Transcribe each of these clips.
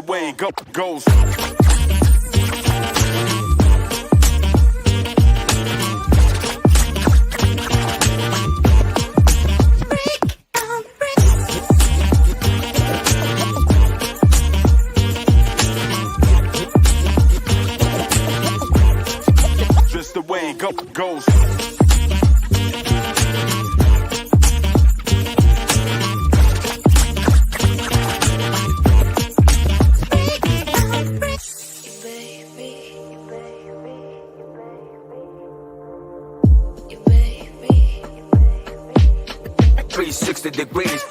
way it goes. Just the way it goes. Degrees.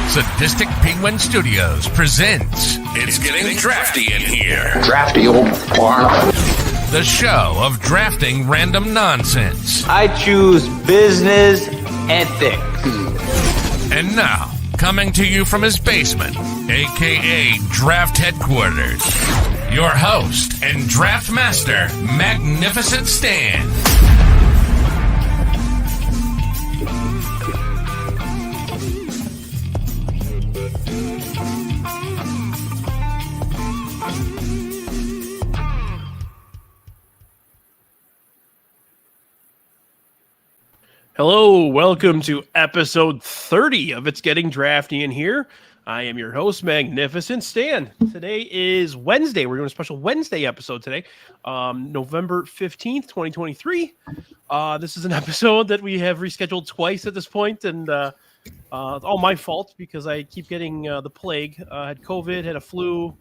Sadistic Penguin Studios presents It's Getting Drafty in Here. Drafty old barn. The show of drafting random nonsense. I choose business ethics. And now, coming to you from his basement, a.k.a. Draft Headquarters, your host and draft master, Magnificent Stan. Hello, welcome to episode 30 of It's Getting Drafty in Here. I am your host, Magnificent Stan. Today is Wednesday. We're doing a special Wednesday episode today, November 15th, 2023. This is an episode that we have rescheduled twice at this point, and it's all my fault because I keep getting the plague. I had COVID, had a flu,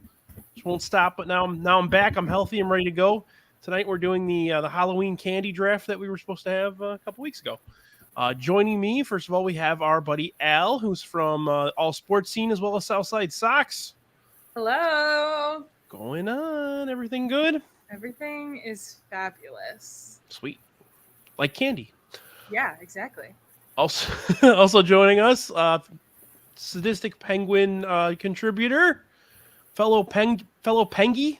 just won't stop, but now I'm back. I'm healthy. I'm ready to go. Tonight we're doing the Halloween candy draft that we were supposed to have a couple weeks ago. Joining me, first of all, we have our buddy Al, who's from All Sports Scene as well as Southside Sox. Hello. Going on? Everything good? Everything is fabulous. Sweet. Like candy. Yeah, exactly. Also joining us, Sadistic Penguin contributor, fellow Pengy.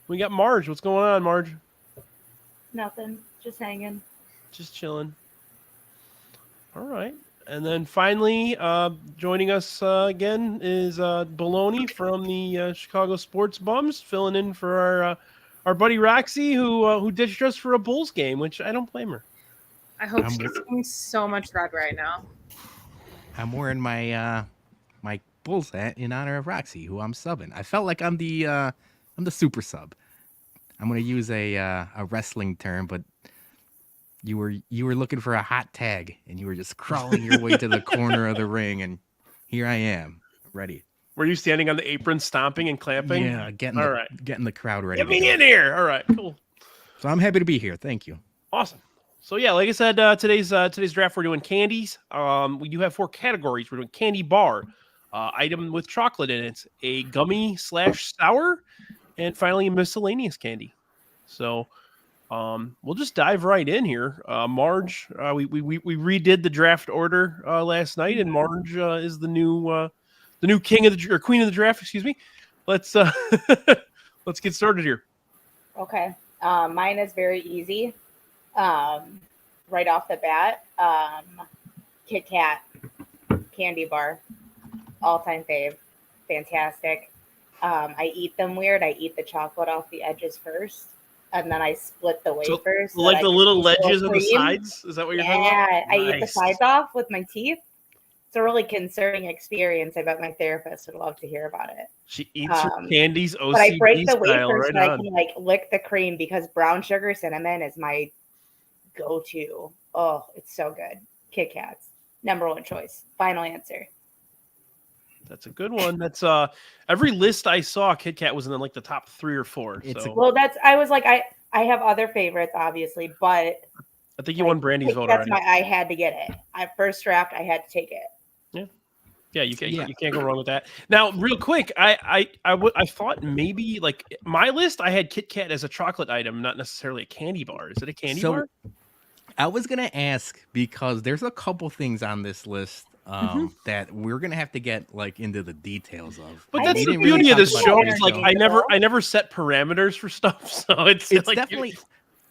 We got Marj. What's going on, Marj? Nothing. Just hanging. Just chilling. All right. And then finally, joining us again is Bologna from the Chicago Sports Bums, filling in for our buddy Roxy, who ditched us for a Bulls game, which I don't blame her. I hope she's eating so much red right now. I'm wearing my my Bulls hat in honor of Roxy, who I'm subbing. I felt like I'm the super sub. I'm gonna use a wrestling term, but you were looking for a hot tag, and you were just crawling your way to the corner of the ring, and here I am, ready. Were you standing on the apron, stomping and clapping? Yeah, getting the crowd ready. Get me in here. All right, cool. So I'm happy to be here. Thank you. Awesome. So yeah, like I said, today's draft we're doing candies. We do have 4 categories. We're doing candy bar, item with chocolate in it, a gummy / sour, and finally a miscellaneous candy. So we'll just dive right in here. Marj, we redid the draft order last night, and Marj is the new king of or queen of the draft. Excuse me. Let's get started here. Okay. Mine is very easy. Right off the bat, Kit Kat candy bar, all-time fave, fantastic. I eat them weird. I eat the chocolate off the edges first, and then I split the wafers. So like the little ledges on the sides? Is that what you're talking about? Yeah, I eat the sides off with my teeth. It's a really concerning experience. I bet my therapist would love to hear about it. She eats her candies OCD but I break the style, wafers right so I on. can lick the cream because brown sugar cinnamon is my go-to. Oh, it's so good. Kit Kats, number 1 choice. Final answer. That's a good one. That's every list I saw, Kit Kat was in the top 3 or 4. I was like, I have other favorites, obviously, but I think you won Brandy's vote that's already. I had to get it. First draft, I had to take it. Yeah, you can't go wrong with that. Now, real quick, I thought maybe my list, I had Kit Kat as a chocolate item, not necessarily a candy bar. Is it a candy bar? I was gonna ask because there's a couple things on this list that we're gonna have to get into the details of. But that's the beauty of this show. Is I never set parameters for stuff, so it's definitely.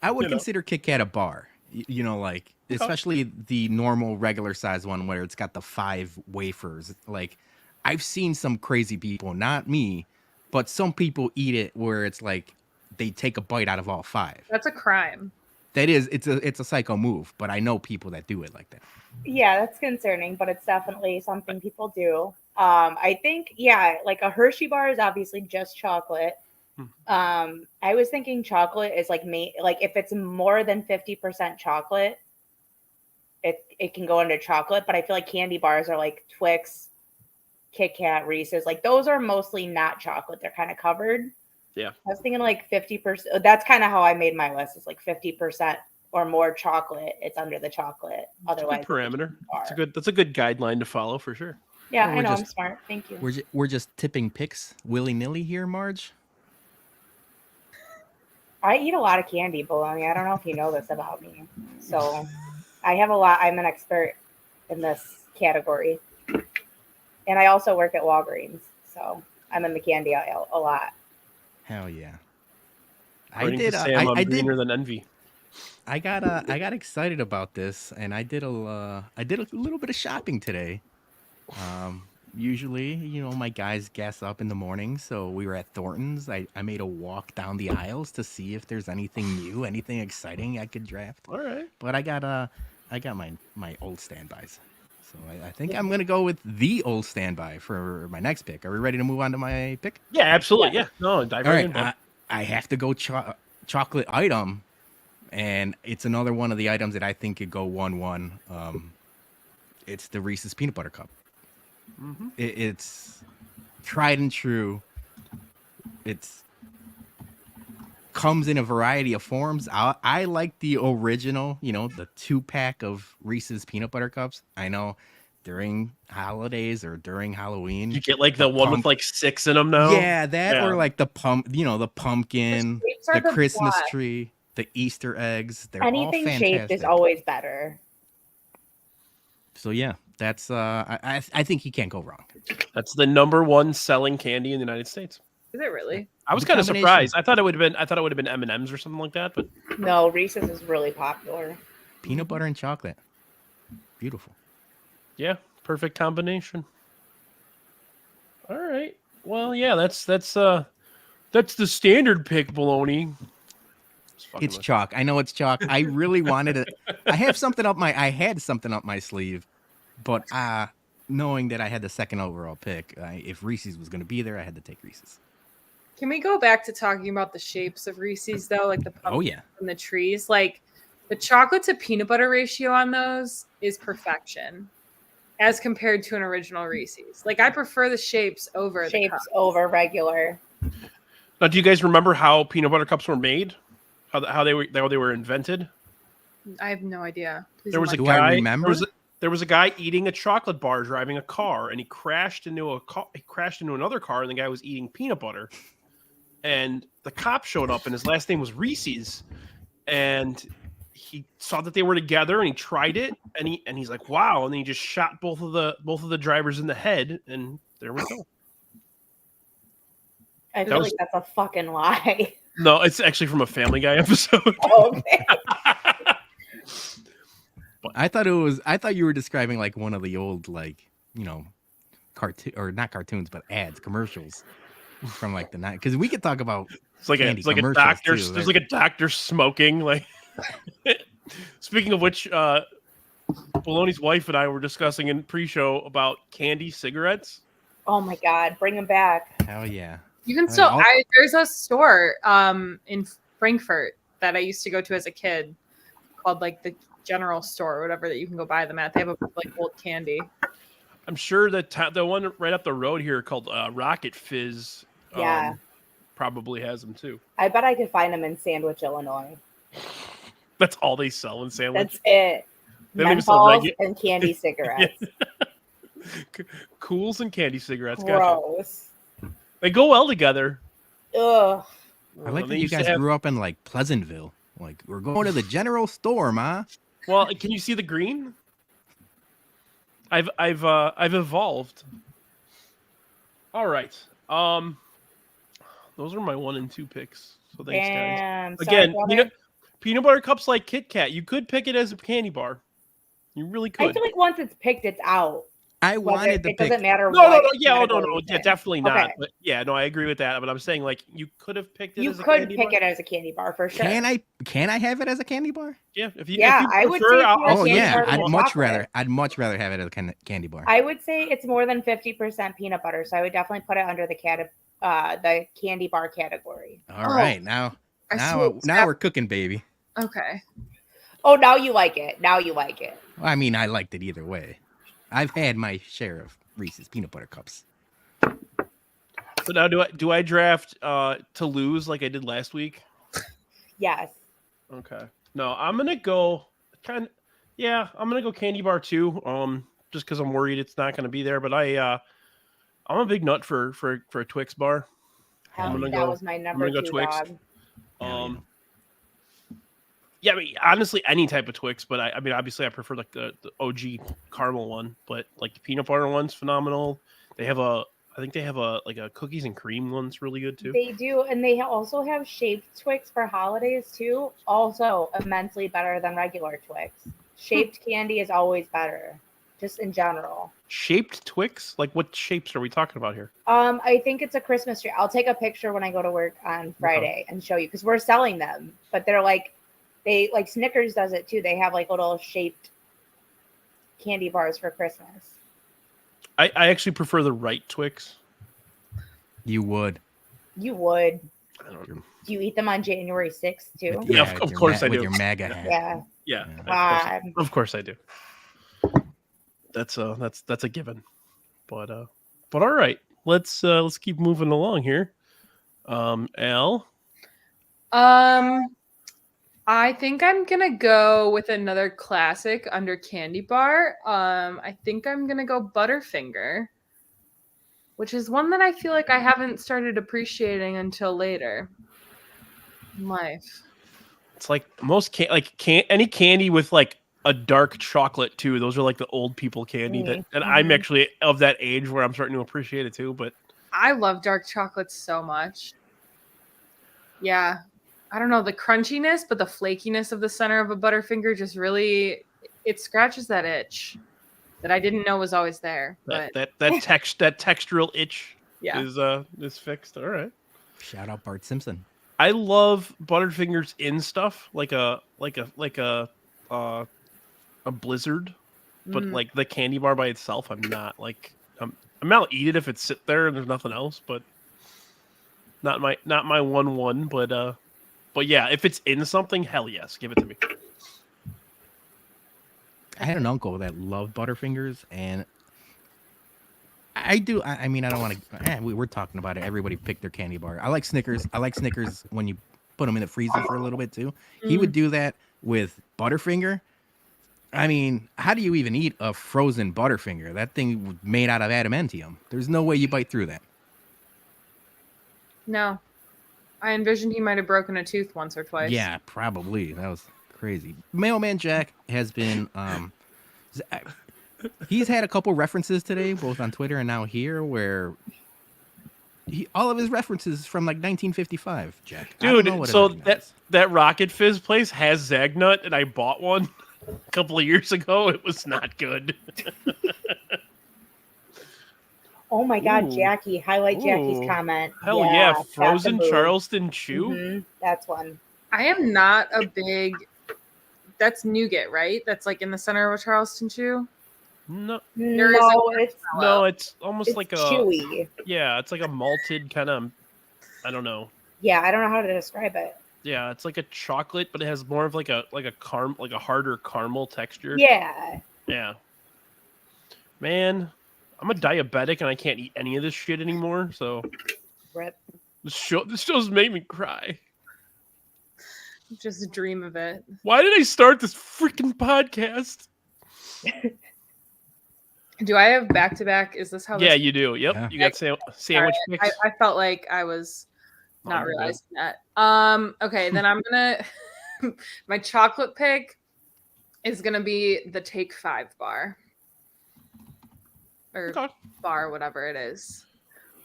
I would You know? consider Kit Kat a bar. Like especially the normal regular size one where it's got the 5 wafers. Like I've seen some crazy people, not me, but some people eat it where it's like they take a bite out of all 5. That's a crime. It's a psycho move, but I know people that do it like that. Yeah, that's concerning, but it's definitely something people do. I think, like a Hershey bar is obviously just chocolate. I was thinking chocolate is like if it's more than 50% chocolate, it can go into chocolate. But I feel like candy bars are like Twix, Kit Kat, Reese's. Like those are mostly not chocolate; they're kind of covered. Yeah, I was thinking like 50%. That's kind of how I made my list. It's like 50% or more chocolate. It's under the chocolate. Otherwise, it's a good parameter. That's a good guideline to follow for sure. Yeah, Well, I know. I'm smart. Thank you. We're just tipping picks willy nilly here, Marge. I eat a lot of candy, Bologna. I don't know if you know this about me. So I have a lot. I'm an expert in this category. And I also work at Walgreens. So I'm in the candy aisle a lot. Hell yeah. According to Sam, I'm greener than envy. I got excited about this, and I did a little bit of shopping today. Usually, my guys gas up in the morning, so we were at Thornton's. I made a walk down the aisles to see if there's anything new, anything exciting I could draft. All right. But I got my old standbys. So I think I'm gonna go with the old standby for my next pick. Are we ready to move on to my pick? Yeah, absolutely. Yeah. No, dive right in. I have to go chocolate item, and it's another one of the items that I think could go 1-1. It's the Reese's Peanut Butter Cup. Mm-hmm. It's tried and true. It's comes in a variety of forms. I like the original, the 2-pack of Reese's Peanut Butter Cups. I know during holidays or during Halloween, you get like the one with like 6 in them now. Yeah, that or like the the pumpkin, the Christmas tree, the Easter eggs. They're anything all fantastic. shaped is always better. So yeah, that's I think he can't go wrong. That's the #1 selling candy in the United States. Is it really? I was kind of surprised. I thought it would have been M&M's or something like that, but no, Reese's is really popular. Peanut butter and chocolate, beautiful. Yeah, perfect combination. All right. Well, yeah, that's the standard pick, Bologna. It's chalk. I know it's chalk. I really wanted it. I had something up my sleeve, but knowing that I had the second overall pick, if Reese's was going to be there, I had to take Reese's. Can we go back to talking about the shapes of Reese's though, like the pumpkins and the trees? Like the chocolate to peanut butter ratio on those is perfection, as compared to an original Reese's. Like I prefer the shapes over over regular. Now, do you guys remember how peanut butter cups were made? How they were invented? I have no idea. There was a guy. There was a guy eating a chocolate bar driving a car, and he crashed into another car, and the guy was eating peanut butter. And the cop showed up, and his last name was Reese's, and he saw that they were together, and he tried it, and he's like, "Wow!" And then he just shot both of the drivers in the head, and there we go. I feel like that's a fucking lie. No, it's actually from a Family Guy episode. Oh, okay. I thought you were describing like one of the old cartoon or not cartoons but ads, commercials from like the night. Because we could talk about it's like a doctor. Too, there's like a doctor smoking. Like speaking of which, Bologna's wife and I were discussing in pre-show about candy cigarettes. Oh my god, bring them back! Hell yeah! You can still. There's a store in Frankfurt that I used to go to as a kid called like the General Store or whatever that you can go buy them at. They have a like old candy. I'm sure that the one right up the road here called Rocket Fizz probably has them too. I bet I could find them in Sandwich, Illinois. That's all they sell in Sandwich. That's it. Menthols and candy cigarettes. Cools and candy cigarettes. Gross. Gotcha. They go well together. Ugh. I like that you guys grew up in like Pleasantville. Like we're going to the General Store, ma. Well, can you see the green? I've evolved. All right. Those are my 1 and 2 picks. So thanks, guys. Again, peanut butter cups like Kit Kat. You could pick it as a candy bar. You really could. I feel like once it's picked, it's out. I wanted to It pick. doesn't matter. No. what Yeah, no. category it's Yeah, in. definitely not. Okay. But yeah, no, I agree with that. But I'm saying like you could have picked it. You as a could candy pick bar. it as a candy bar for sure. Can I have it as a candy bar? Yeah, if you. Yeah, if you I would prefer, say I'll- for a I'll Oh candy send yeah, you bar I'd with one. much rather have it as a candy bar. I would say it's more than 50% peanut butter, so I would definitely put it under the candy bar category. All right, now I see now what's now we're cooking, baby. Okay. Oh, now you like it. Now you like it. Well, I mean, I liked it either way. I've had my share of Reese's peanut butter cups. So now do I draft to lose like I did last week? Yes. Okay. No, I'm gonna go I'm gonna go candy bar too. Just because I'm worried it's not gonna be there. But I'm a big nut for a Twix bar. I'm gonna That go- was my number gonna go 2 Twix. dog. Yeah, I mean, honestly, any type of Twix, but I mean, obviously, I prefer like the OG caramel one, but like the peanut butter one's phenomenal. I think they have a cookies and cream one's really good too. They do, and they also have shaped Twix for holidays too. Also, immensely better than regular Twix. Shaped candy is always better, just in general. Shaped Twix? Like what shapes are we talking about here? I think it's a Christmas tree. I'll take a picture when I go to work on Friday and show you because we're selling them, but they're like Snickers does it too. They have like little shaped candy bars for Christmas. I actually prefer the right Twix. You would. You would. I don't know. Do you eat them on January 6th too? Yeah, of with your course I with do. your MAGA hat. Yeah. Yeah, of course I do. That's a given. But all right. Let's keep moving along here. Al. I think I'm gonna go with another classic under candy bar. I think I'm gonna go Butterfinger, which is one that I feel like I haven't started appreciating until later in life. It's like most any candy with like a dark chocolate too. Those are like the old people candy that, and I'm actually of that age where I'm starting to appreciate it too. But I love dark chocolate so much. Yeah. I don't know the crunchiness, but the flakiness of the center of a Butterfinger just really it scratches that itch that I didn't know was always there. But that textural itch yeah. is fixed. All right. Shout out Bart Simpson. I love Butterfingers in stuff like a Blizzard, but like the candy bar by itself, I'm not like I'm not eat it if it's sit there and there's nothing else, but not my 1-1, but yeah, if it's in something, hell yes, give it to me. I had an uncle that loved Butterfingers, and I do. I mean, I don't want to. We're talking about it. Everybody picked their candy bar. I like Snickers. I like Snickers when you put them in the freezer for a little bit too. He would do that with Butterfinger. I mean, how do you even eat a frozen Butterfinger? That thing was made out of adamantium. There's no way you bite through that. No. I envisioned he might have broken a tooth once or twice. Yeah, probably. That was crazy. Mailman Jack has been he's had a couple references today, both on Twitter and now here, where all of his references from like 1955, Jack. Dude, so that Rocket Fizz place has Zagnut, and I bought one a couple of years ago. It was not good. Oh my God, Ooh. Jackie! Highlight Jackie's Ooh. comment. Hell yeah, that's frozen the move. Charleston Chew. That's one. I am not a big. That's nougat, right? That's like in the center of a Charleston chew. No, There is it's almost it's like a chewy. Yeah, it's like a malted kind of. I don't know. Yeah, I don't know how to describe it. Yeah, it's like a chocolate, but it has more of like a harder caramel texture. Yeah. Yeah. Man, I'm a diabetic and I can't eat any of this shit anymore. So Rip. this show's made me cry. Just dream of it. Why did I start this freaking podcast? Do I have back to back? Is this how? Yeah, this... you do. Yep, Yeah. you got sandwich Sorry, mix. I felt like I was not you're good. realizing that. Okay, then I'm gonna. My chocolate pick is gonna be the Take 5 bar, or Okay. bar, whatever it is.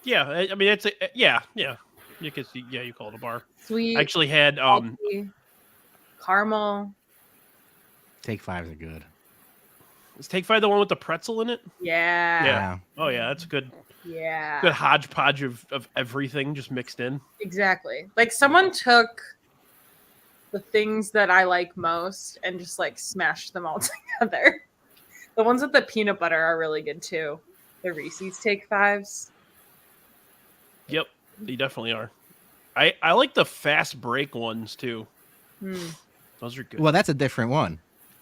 Yeah, I mean it's yeah. You can see, you call it a bar. Sweet. I actually had salty. caramel. Take Fives are good. Is Take Five the one with the pretzel in it? Yeah. Yeah. Oh yeah, that's good. Yeah. Good hodgepodge of everything just mixed in. Exactly. Like someone took the things that I like most and just like smashed them all together. The ones with the peanut butter are really good too. The Reese's Take Fives. Yep, they definitely are. I like the fast break ones too. Those are good. Well, that's a different one.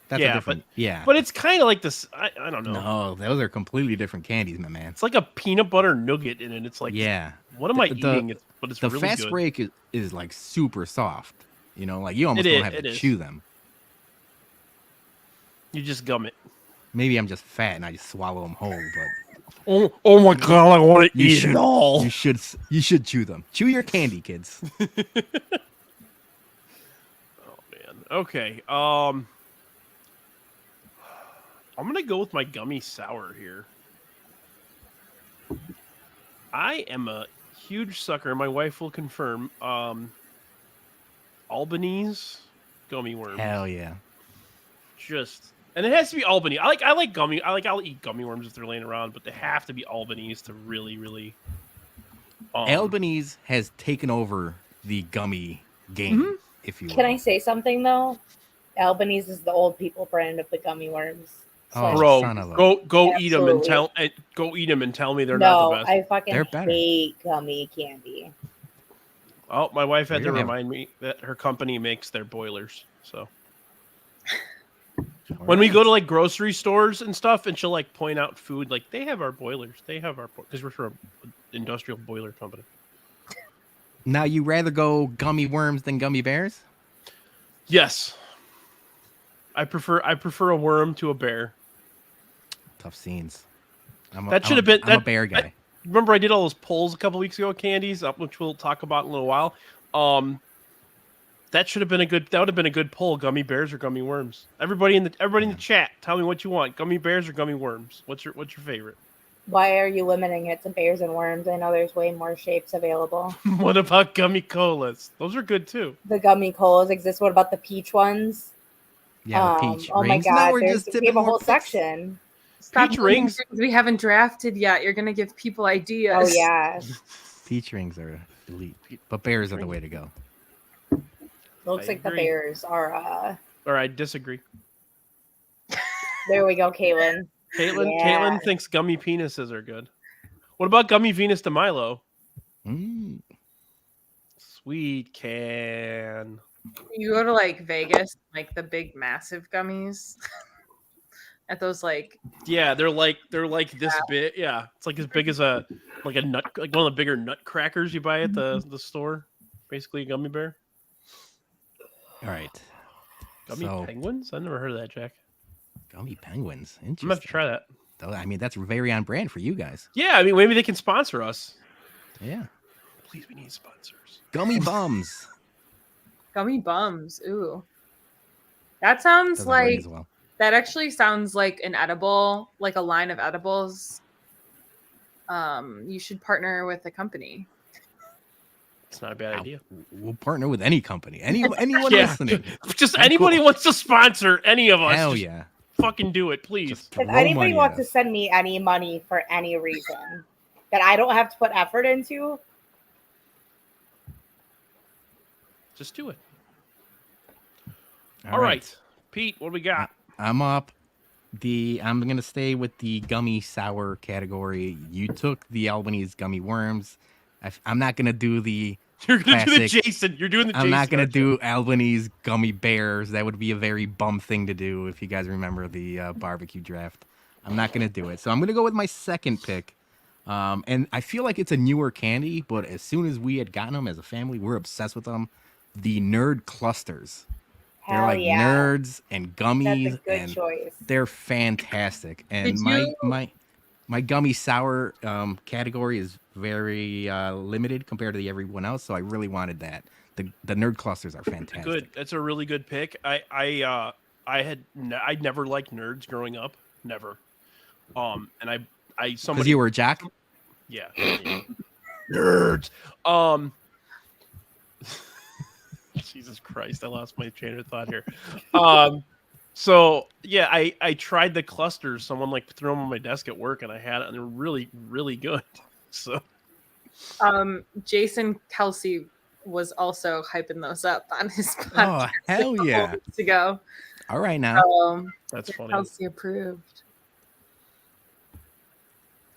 That's Yeah, a different. Yeah. But it's kind of like this. I don't know. No, those are completely different candies, my man. It's like a peanut butter nougat in it. It's like, Yeah. what am I eating? But it's the really fast good. break is like super soft. You know, like you almost don't have to chew them. You just gum it. Maybe I'm just fat and I just swallow them whole, but Oh my god! I want to eat should, it all. You should chew them. Chew your candy, kids. Oh man. Okay. I'm gonna go with my gummy sour here. I am a huge sucker. My wife will confirm. Albanese gummy worms. Hell yeah. And it has to be Albany. I'll eat gummy worms if they're laying around, but they have to be Albanese to really, really. Albanese has taken over the gummy game, if you will. Can I say something though? Albanese is the old people brand of the gummy worms. Oh, Bro, son of a- go eat them and Absolutely. tell me they're not the best. I fucking They're better. hate gummy candy. Oh, my wife had to Really? remind me that her company makes their boilers. So when we go to like grocery stores and stuff, and she'll like point out food, like they have our boilers, because we're from an industrial boiler company. Now, you rather go gummy worms than gummy bears? Yes, I prefer a worm to a bear. Tough scenes. I'm That should have been I'm a bear guy. Remember, I did all those polls a couple weeks ago, candies, which we'll talk about in a little while. That would have been a good poll: gummy bears or gummy worms. Everybody in the chat, tell me what you want: gummy bears or gummy worms. What's your favorite? Why are you limiting it to bears and worms? I know there's way more shapes available. What about gummy colas? Those are good too. The gummy colas exist. What about the peach ones? Yeah, the peach Oh my rings. Now god, we're we just have tipping a more whole picks. section. Stop Peach doing rings. things we haven't drafted yet. You're gonna give people ideas. Oh yeah, Peach rings are elite, but bears are the way to go. looks I like the agree. bears are. Or I disagree. There we go, Caitlin. Caitlin Yeah. Caitlin thinks gummy penises are good. What about gummy Venus de Milo? Mm. Sweet can. You go to like Vegas, like the big massive gummies. At those like Yeah, they're like this big. Yeah, it's like as big as a nut, like one of the bigger nutcrackers you buy at the store. Basically, a gummy bear. All right. Gummy So, penguins? I never heard of that, Jack. gummy penguins. I'm gonna have to Interesting. try that. I mean, that's very on brand for you guys. Yeah, I mean, maybe they can sponsor us. Yeah. Please, we need sponsors. Gummy bums. gummy bums. Ooh. That sounds Doesn't ring like as well. that actually sounds like an edible, like a line of edibles. You should partner with a company. It's not a bad idea. We'll partner with any company. Anyone Yeah. listening. Just I'm anybody cool. wants to sponsor any of us. Hell just yeah. fucking do it, please. Just If throw anybody money wants at to us. send me any money for any reason that I don't have to put effort into, Just do it. All right. Pete, what do we got? I'm up. I'm gonna stay with the gummy sour category. You took the Albanese gummy worms. I'm not gonna do the. You're gonna do the Classic. Jason. You're doing the Jason. I'm not gonna aren't you? do Albanese gummy bears. That would be a very bum thing to do if you guys remember the barbecue draft. I'm not gonna do it. So I'm gonna go with my second pick. And I feel like it's a newer candy, but as soon as we had gotten them as a family, we're obsessed with them. The Nerd Clusters. They're hell like yeah, nerds and that's gummies, a good and choice. they're fantastic. And Did you- my gummy sour category is very limited compared to everyone else, so I really wanted that. The Nerd Clusters are fantastic. Good. That's a really good pick. I never liked nerds growing up. Never. And I Because somebody you were a jock. yeah. Nerds. Jesus Christ, I lost my train of thought here. So yeah, I tried the clusters. Someone like threw them on my desk at work, and I had it, and they're really, really good. So, Jason Kelsey was also hyping those up on his Oh, podcast hell a couple yeah. weeks ago. All right now. that's funny. Kelsey approved.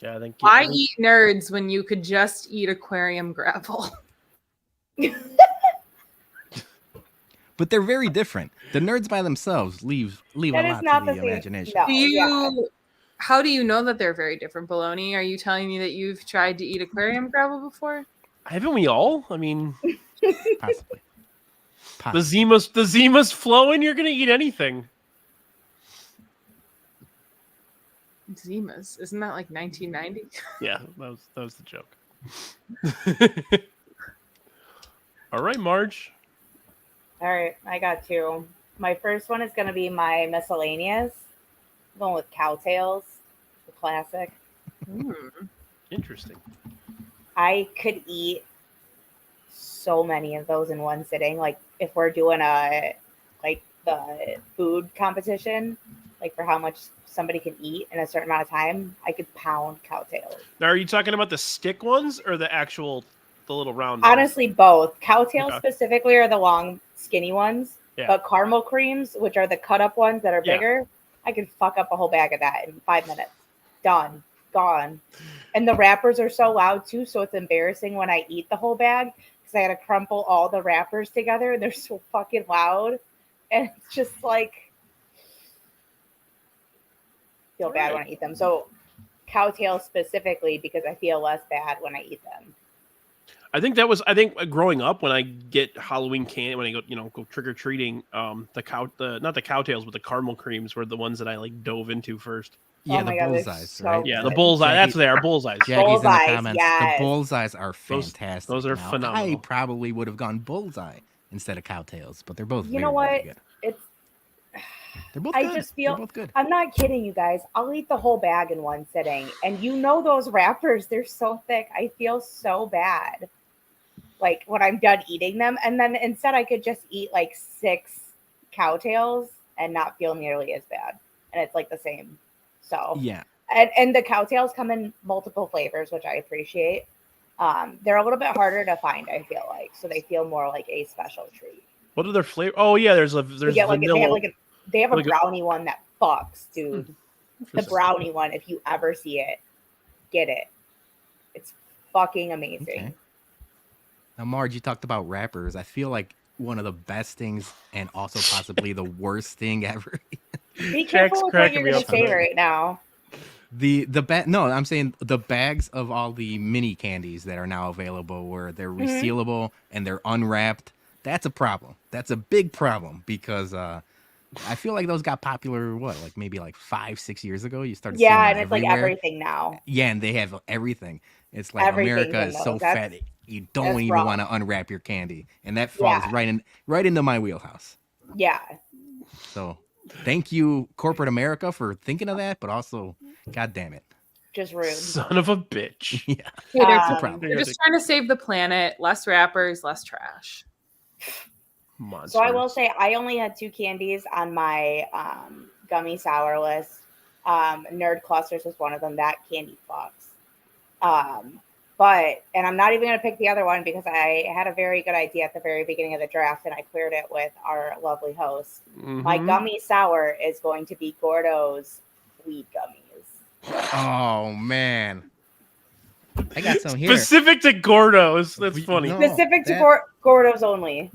Yeah, I think. Why eat nerds when you could just eat aquarium gravel? But they're very different. The nerds by themselves leave That a is lot not to the the same. imagination. No. How do you know that they're very different, Bologna? Are you telling me that you've tried to eat aquarium gravel before? Haven't we all? I mean, Possibly. the Zima's flowing. You're gonna eat anything. Zimas, isn't that like 1990? Yeah, that was the joke. All right, Marge. All right, I got two. My first one is going to be my miscellaneous. I'm going with cowtails, the classic. Interesting. I could eat so many of those in one sitting. Like if we're doing the food competition, like for how much somebody can eat in a certain amount of time, I could pound cowtails. Now, are you talking about the stick ones or the little round ones? Honestly, both. Cowtails Okay. specifically are the long, skinny ones. Yeah. But caramel creams, which are the cut up ones that are Yeah. bigger, I could fuck up a whole bag of that in 5 minutes. Done. Gone. And the wrappers are so loud too, so it's embarrassing when I eat the whole bag because I had to crumple all the wrappers together and they're so fucking loud. And it's just like feel bad when I eat them. So cowtails specifically because I feel less bad when I eat them. I think growing up when I get Halloween candy, when I go trick or treating, not the cowtails, but the caramel creams were the ones that I like dove into first. Yeah, Oh the my God, they're bullseyes, so right? Yeah, the good. bullseye. That's Jackie- what they are, bullseyes. Jackie's in the Bullseyes, comments. yes. The bullseyes are fantastic. Those are Now, phenomenal. I probably would have gone bullseye instead of cowtails, but they're both You very, know what? very good. It's They're both I good. just feel They're both good. I'm not kidding you guys. I'll eat the whole bag in one sitting. And you know those wrappers, they're so thick. I feel so bad. Like when I'm done eating them. And then instead I could just eat like 6 cowtails and not feel nearly as bad. And it's like the same. So Yeah. and the cowtails come in multiple flavors, which I appreciate. They're a little bit harder to find, I feel like. So they feel more like a special treat. What are their flavor? Oh yeah, there's vanilla. They have a like a- brownie one that fucks, dude. The brownie one, if you ever see it, get it. It's fucking amazing. Okay. Now, Marge, you talked about wrappers. I feel like one of the best things and also possibly the worst thing ever. Be Jack's careful with what cracking you're me going up to say tonight. right now. No, I'm saying the bags of all the mini candies that are now available where they're resealable and they're unwrapped. That's a problem. That's a big problem because I feel like those got popular, like maybe 5-6 years ago. You started seeing Yeah, them and it's like everywhere. everything now. Yeah, and they have everything. It's like Everything's America in is so those. That's- fat you don't that's even wrong. want to unwrap your candy, and that falls Yeah. right into my wheelhouse. Yeah. So thank you, corporate America, for thinking of that, but also, god damn it, Just rude. Son of a bitch. yeah, Hey, they're, Um, problem. they're just trying to save the planet. Less wrappers, less trash. Monsters. So I will say I only had 2 candies on my gummy sour list. Nerd Clusters was one of them. That candy fucks. And I'm not even going to pick the other one because I had a very good idea at the very beginning of the draft and I cleared it with our lovely host. My gummy sour is going to be Gordo's weed gummies. Oh man, I got some here. Specific to Gordo's. That's funny. No, Specific to that- Gordo's only.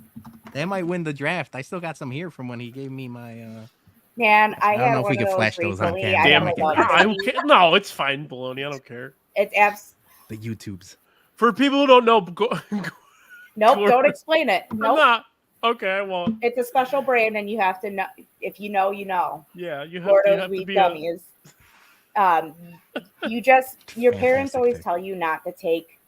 That might win the draft. I still got some here from when he gave me my. Man, I I don't had know if one we of can those flash those on recently. camera. I Damn have it. a lot I of don't care. No, it's fine, Bologna. I don't care. It's The YouTubes. For people who don't know, nope. Gordo. Don't explain it. I'm Nope. not. Okay, I won't. It's a special brand, and you have to know. If you know, you know. Yeah, you have Gordo's to weed be gummies. Your parents Fantastic always pick. tell you not to take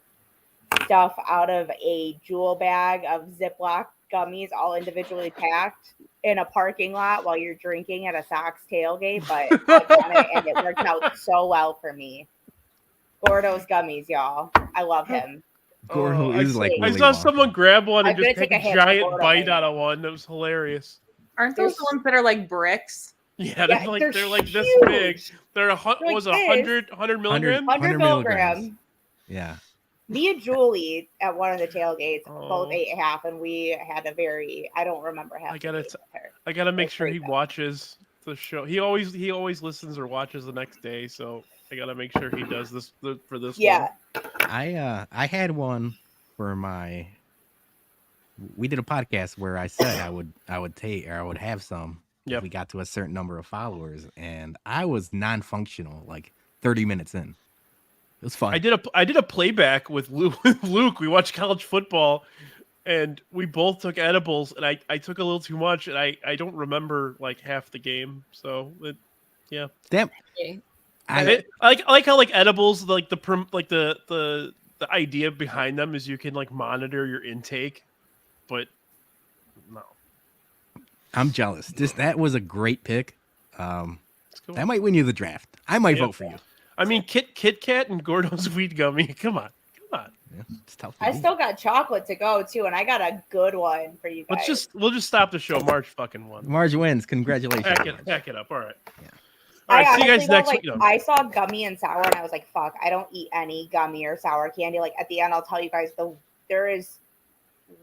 stuff out of a jewel bag of Ziploc gummies, all individually packed, in a parking lot while you're drinking at a Sox tailgate. But I've done it, and it worked out so well for me. Gordo's gummies, y'all. I love him. Gordo is like I Willy saw Wonka. someone grab one and I'm gonna just take take a a hit for giant Gordo bite right out now. of one. That was hilarious. Aren't those the ones that are like bricks? Yeah, Yeah, they're like this huge. big. They're like was it this. 100 milligrams? 100 milligrams. Yeah. Me and Julie at one of the tailgates both Oh. ate half, and we had a very, I don't remember half. I gotta make sure he watches the show. He always listens or watches the next day, so I gotta make sure he does this for this Yeah. one. I had one for my. We did a podcast where I said I would take or I would have some if we got to a certain number of followers, and I was non-functional like 30 minutes in. It was fun. I did a playback with Luke. We watched college football, and we both took edibles, and I took a little too much, and I don't remember like half the game. So yeah. Damn. Okay. I like how like edibles like the idea behind them is you can like monitor your intake, but no. I'm jealous. That was a great pick. Cool. That might win you the draft. I might vote for you. I mean, Kit Kat and Gordo's weed gummy. Come on. Yeah, it's tough. I still got chocolate to go too, and I got a good one for you guys. We'll just stop the show. Marj fucking won. Marj wins. Congratulations. Pack it up. All right. Yeah. All right. See you guys honestly next like, week. I saw gummy and sour, and I was like, "Fuck! I don't eat any gummy or sour candy." Like at the end, I'll tell you guys there is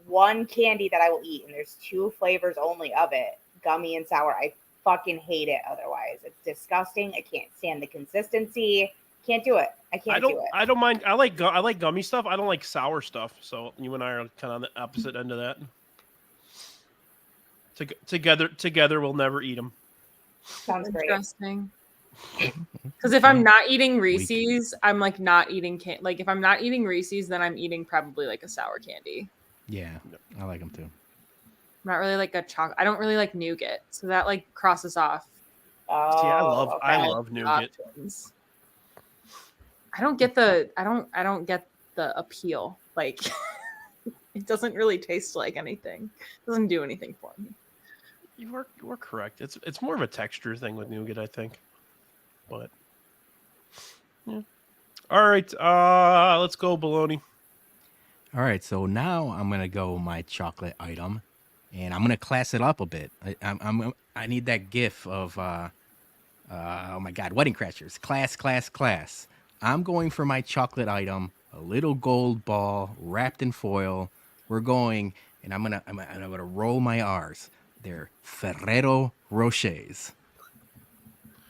one candy that I will eat, and there's two flavors only of it: gummy and sour. I fucking hate it. Otherwise, it's disgusting. I can't stand the consistency. Can't do it. I can't do it. I don't mind. I like gummy stuff. I don't like sour stuff. So you and I are kind of on the opposite end of that. Together, we'll never eat them. Sounds great. Interesting. Because if I'm not eating Reese's, I'm like not eating like if I'm not eating Reese's, then I'm eating probably like a sour candy. Yeah, I like them too. I'm not really like a chocolate. I don't really like nougat, so that like crosses off. Oh, See, I love nougat. Options. I don't get the appeal. Like it doesn't really taste like anything. It doesn't do anything for me. You are correct. It's more of a texture thing with nougat, I think. But yeah. All right, let's go Bologna. All right, so now I'm gonna go my chocolate item, and I'm gonna class it up a bit. I need that GIF of oh my God, Wedding Crashers, class. I'm going for my chocolate item, a little gold ball wrapped in foil. We're going, and I'm gonna roll my R's. They're Ferrero Rochers.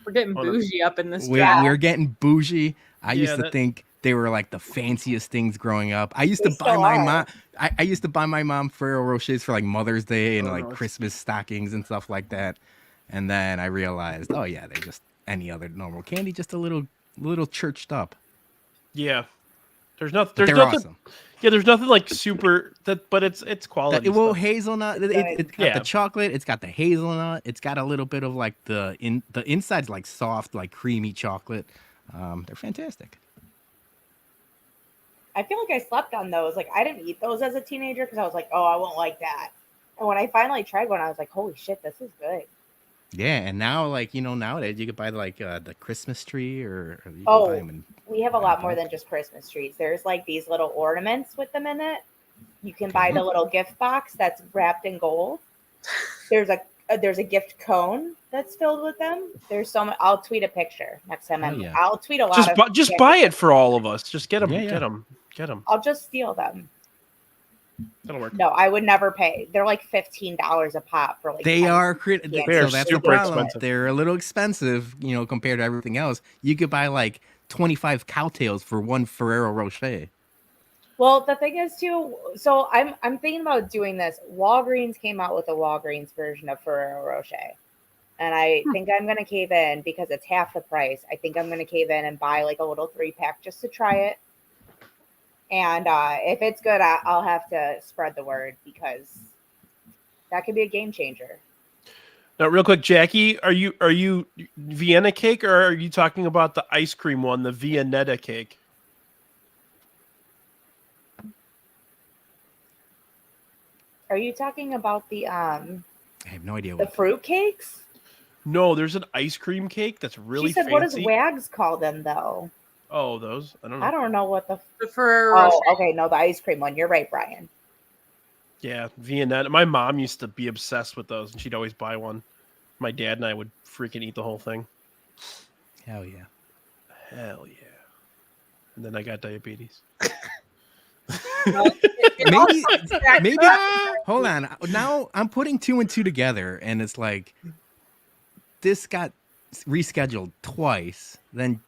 We're getting bougie up in this. We're getting bougie. I used to think they were like the fanciest things growing up. I used to buy my mom. I used to buy my mom Ferrero Rochers for like Mother's Day and like Christmas stockings and stuff like that. And then I realized, oh yeah, they're just any other normal candy, just a little churched up. Yeah, there's nothing. They're awesome. Yeah, there's nothing like super that, but it's quality. Well, hazelnut. It's got the chocolate. It's got the hazelnut. It's got a little bit of like the inside's like soft, like creamy chocolate. They're fantastic. I feel like I slept on those. Like I didn't eat those as a teenager because I was like, oh, I won't like that. And when I finally tried one, I was like, holy shit, this is good. Yeah, and now nowadays you could buy like the Christmas tree or you can buy them we have a lot more than just Christmas trees. There's like these little ornaments with them in it. You can buy the little gift box that's wrapped in gold. There's a gift cone that's filled with them. There's so much. I'll tweet a picture next time. I'll tweet a lot. Just buy it for all of us. Just get them. Get them. I'll just steal them. That'll work. No, I would never pay. They're like $15 a pop for like. They are They're so that's the super problem. expensive. They're a little expensive, compared to everything else. You could buy like 25 cowtails for one Ferrero Rocher. Well, the thing is too. So I'm thinking about doing this. Walgreens came out with a Walgreens version of Ferrero Rocher, and I think I'm gonna cave in because it's half the price. I think I'm gonna cave in and buy like a little 3-pack just to try it. And if it's good, I'll have to spread the word because that could be a game changer. Now, real quick, Jackie, are you Vienna cake or are you talking about the ice cream one, the Viennetta cake? Are you talking about the I have no idea the fruit cakes? No, there's an ice cream cake that's really She said, fancy. what does Wags call them though? Oh, those? I don't know. I don't know what the. The Ferrero Oh, Rocher. okay. No, the ice cream one. You're right, Brian. Yeah, Viennetta. My mom used to be obsessed with those, and she'd always buy one. My dad and I would freaking eat the whole thing. Hell yeah. Hell yeah. And then I got diabetes. Maybe. Hold on. Now I'm putting 2 and 2 together, and it's like this got rescheduled twice. Then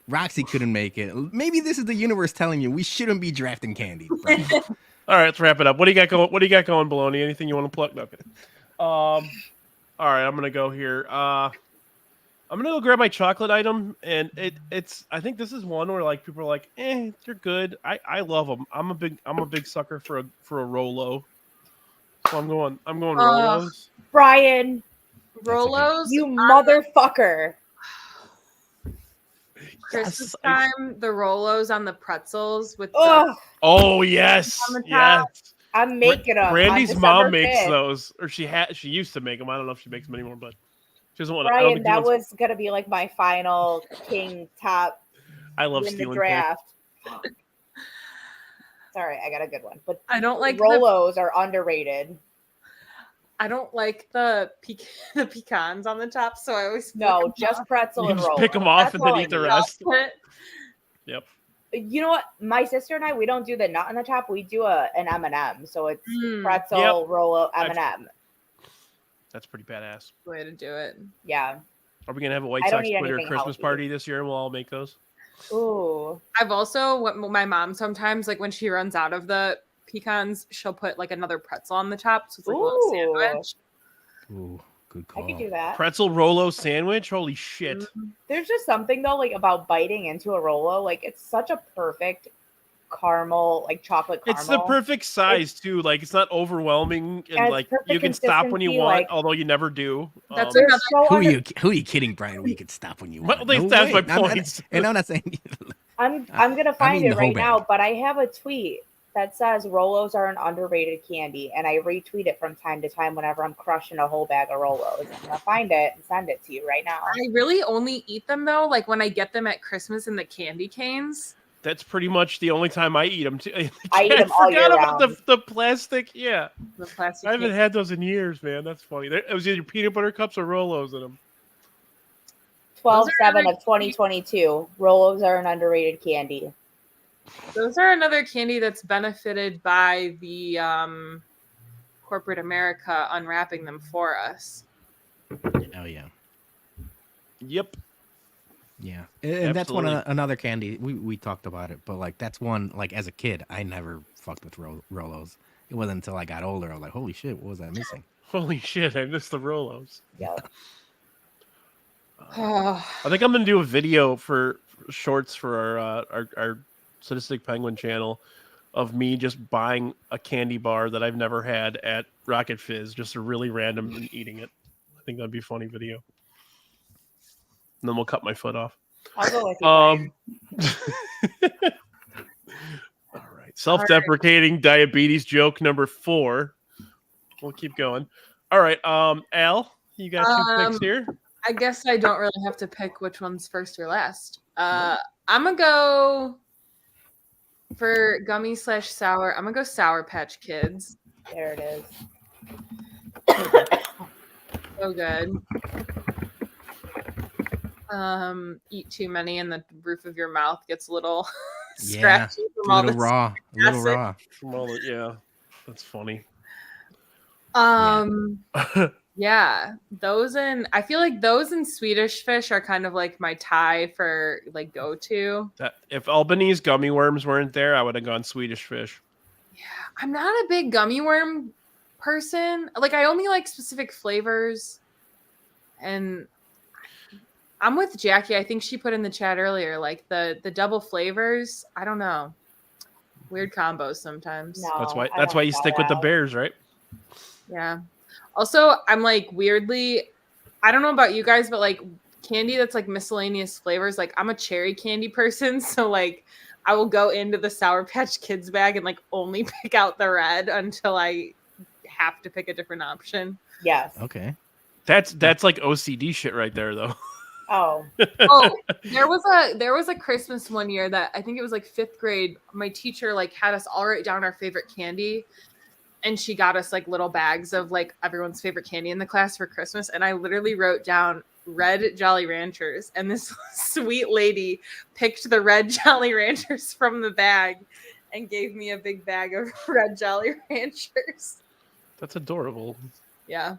Roxy couldn't make it. Maybe this is the universe telling you we shouldn't be drafting candy. Right? All right, let's wrap it up. What do you got going? What do you got going, Bologna? Anything you want to plug? Okay. All right, I'm gonna go here. I'm gonna go grab my chocolate item, and it's. I think this is one where like people are like, they're good. I love them. I'm a big sucker for a Rolo. So I'm going Rolos. Brian, Rolos. you motherfucker. Christmas time, the Rolos on the pretzels with Oh, Oh yes, On the yes. top. I'm making them. Brandy's on mom December makes 5th. those, or she used to make them. I don't know if she makes them anymore, but she doesn't want to. I don't Brian, think that she wants- was gonna be like my final king top I love in the stealing draft. Sorry, I got a good one. But I don't like Rolos are underrated. I don't like the pecans on the top, so I always No, just pretzel You and just Rolos. pick them off That's and then all I eat the need. rest. Chocolate. Yep. You know what? My sister and I, we don't do the nut on the top. We do an M&M. So it's Mm. pretzel, Yep. Rolo, M&M. That's pretty badass. Way to do it. Yeah. Are we gonna have a White I don't Sox need Twitter anything Christmas healthy. party this year, and we'll all make those? Ooh. I've also what my mom sometimes like when she runs out of the pecans, she'll put like another pretzel on the top, so it's like a little Ooh. sandwich. Ooh, good I call. could do that. Pretzel Rolo sandwich. Holy shit! There's just something though, like about biting into a Rolo. Like it's such a perfect caramel, like chocolate caramel. It's the perfect size too. Like it's not overwhelming, and it's like perfect you can stop when you consistency, want, like- although you never do. That's They're another- so Who under- are you kidding, Brian? We could stop when you Well, want. at least that's way. my I'm not- point. and I'm not saying. I'm gonna find eating it the whole right now, bag. but I have a tweet that says Rolos are an underrated candy, and I retweet it from time to time whenever I'm crushing a whole bag of Rolos. I'm gonna find it and send it to you right now. I really only eat them though, like when I get them at Christmas in the candy canes. That's pretty much the only time I eat them. Too. I eat 'em all year forgot about round. the plastic. Yeah, The plastic. I haven't can- had those in years, man. That's funny. It was either peanut butter cups or Rolos in them. 12/7 of 2022. Rolos are an underrated candy. Those are another candy that's benefited by the corporate America unwrapping them for us. Oh yeah, Yep. yeah, and that's one Absolutely. another candy. We talked about it, but like that's one like as a kid, I never fucked with Rolos. It wasn't until I got older I was like, holy shit, what was I missing? Holy shit! I missed the Rolos. Yeah. Oh, I think I'm gonna do a video for shorts for our Sadistic Penguin channel of me just buying a candy bar that I've never had at Rocket Fizz, just a really random and eating it. I think that'd be a funny video. And then we'll cut my foot off. I'll go with you. Brian. All right. Self-deprecating diabetes joke number 4. We'll keep going. All right. Al, you got 2 picks here. I guess I don't really have to pick which one's first or last. I'm gonna go for gummy / sour. I'm gonna go Sour Patch Kids. There it is. So good. Eat too many and the roof of your mouth gets a little Yeah, scratchy a from all little this. raw, a little acid. raw. From all the, yeah, that's funny. Yeah, those and I feel like those and Swedish Fish are kind of like my tie for like go to. That if Albanese gummy worms weren't there, I would have gone Swedish Fish. Yeah, I'm not a big gummy worm person. Like I only like specific flavors, and I'm with Jackie. I think she put in the chat earlier, like the double flavors. I don't know, weird combos sometimes. No, That's why. I That's don't why you know stick with the that. Bears, right? Yeah. Also, I'm like weirdly, I don't know about you guys, but like candy that's like miscellaneous flavors. Like I'm a cherry candy person, so like I will go into the Sour Patch Kids bag and like only pick out the red until I have to pick a different option. Yes. Okay. That's like OCD shit right there, though. Oh, Oh, there was a Christmas one year that I think it was like 5th grade. My teacher like had us all write down our favorite candy, and she got us like little bags of like everyone's favorite candy in the class for Christmas. And I literally wrote down red Jolly Ranchers, and this sweet lady picked the red Jolly Ranchers from the bag and gave me a big bag of red Jolly Ranchers. That's adorable. Yeah.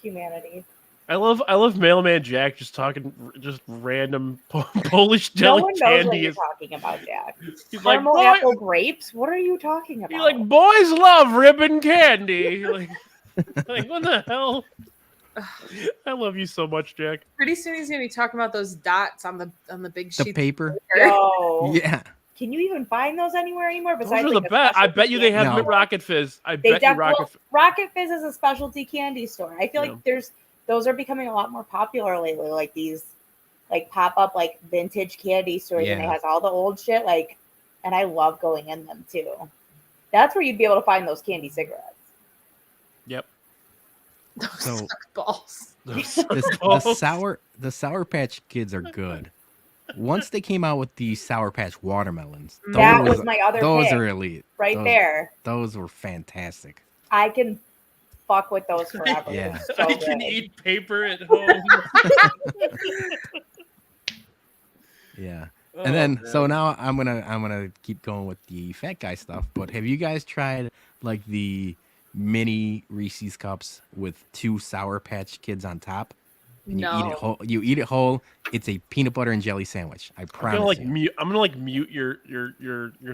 humanity. I love Mailman Jack just talking just random Polish jelly No one knows candy. what you're talking about, Jack. He's like, Caramel boy, apple grapes? What are you talking about? he's like, boys love ribbon candy. Like what the hell? I love you so much, Jack. Pretty soon he's gonna be talking about those dots on the big The sheet. paper. Yo. Yeah. Can you even find those anywhere anymore? Those Besides, are like, the a best. I specialty bet you they have candy No. Rocket Fizz. I They bet you Rocket Fizz is a specialty candy store. I feel Yeah. like those are becoming a lot more popular lately. Like these, like pop up like vintage candy stores, and it Yeah. has all the old shit. Like, and I love going in them too. That's where you'd be able to find those candy cigarettes. Yep. Those So- suck balls. The Sour Patch Kids are good. Once they came out with the Sour Patch watermelons, That was my other Those pick. are elite. Right Those- there. Those were fantastic. I can fuck with those forever. Yeah. So I can good. eat paper at home. Yeah. Oh, And then man. so now I'm gonna keep going with the fat guy stuff. But have you guys tried like the mini Reese's cups with 2 Sour Patch Kids on top? And you eat it No. whole. You eat it whole. It's a peanut butter and jelly sandwich. I I'm promise gonna like you. mute. I'm gonna like mute your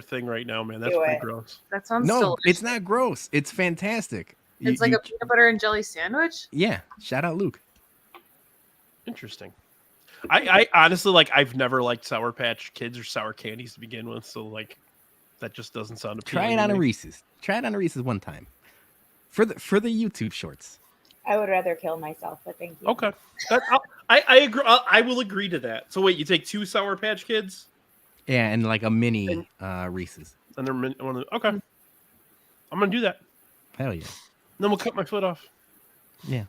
thing right now, man. That's Do pretty it. gross. That sounds No, delicious. it's not gross. It's fantastic. It's like a peanut butter and jelly sandwich. Yeah. Shout out Luke. Interesting. I honestly like. I've never liked Sour Patch Kids or sour candies to begin with, so like that just doesn't sound appealing. Try it to on a me. Reese's. Try it on a Reese's one time. For the YouTube shorts. I would rather kill myself, but thank you. Okay, I agree. I will agree to that. So wait, you take 2 Sour Patch Kids, Yeah, and like a mini Reese's. and they're okay. I'm gonna do that. Hell yeah. Then we'll cut my foot off. Yeah.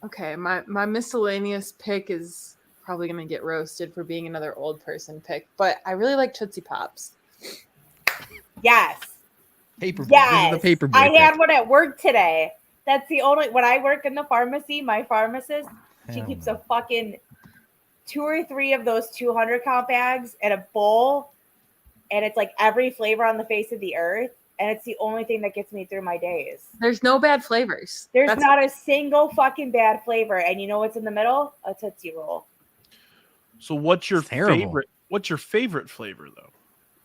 Okay, my miscellaneous pick is probably gonna get roasted for being another old person pick, but I really like Tootsie Pops. Yes. Paper boy. Yes. This is the paper boy. I had pick. one at work today. That's the only when I work in the pharmacy, my pharmacist, she Hell keeps no. a fucking 2 or 3 of those 200 count bags in a bowl, and it's like every flavor on the face of the earth, and it's the only thing that gets me through my days. There's no bad flavors. There's That's- not a single fucking bad flavor, and you know what's in the middle? A Tootsie Roll. So what's your It's terrible. favorite? What's your favorite flavor though?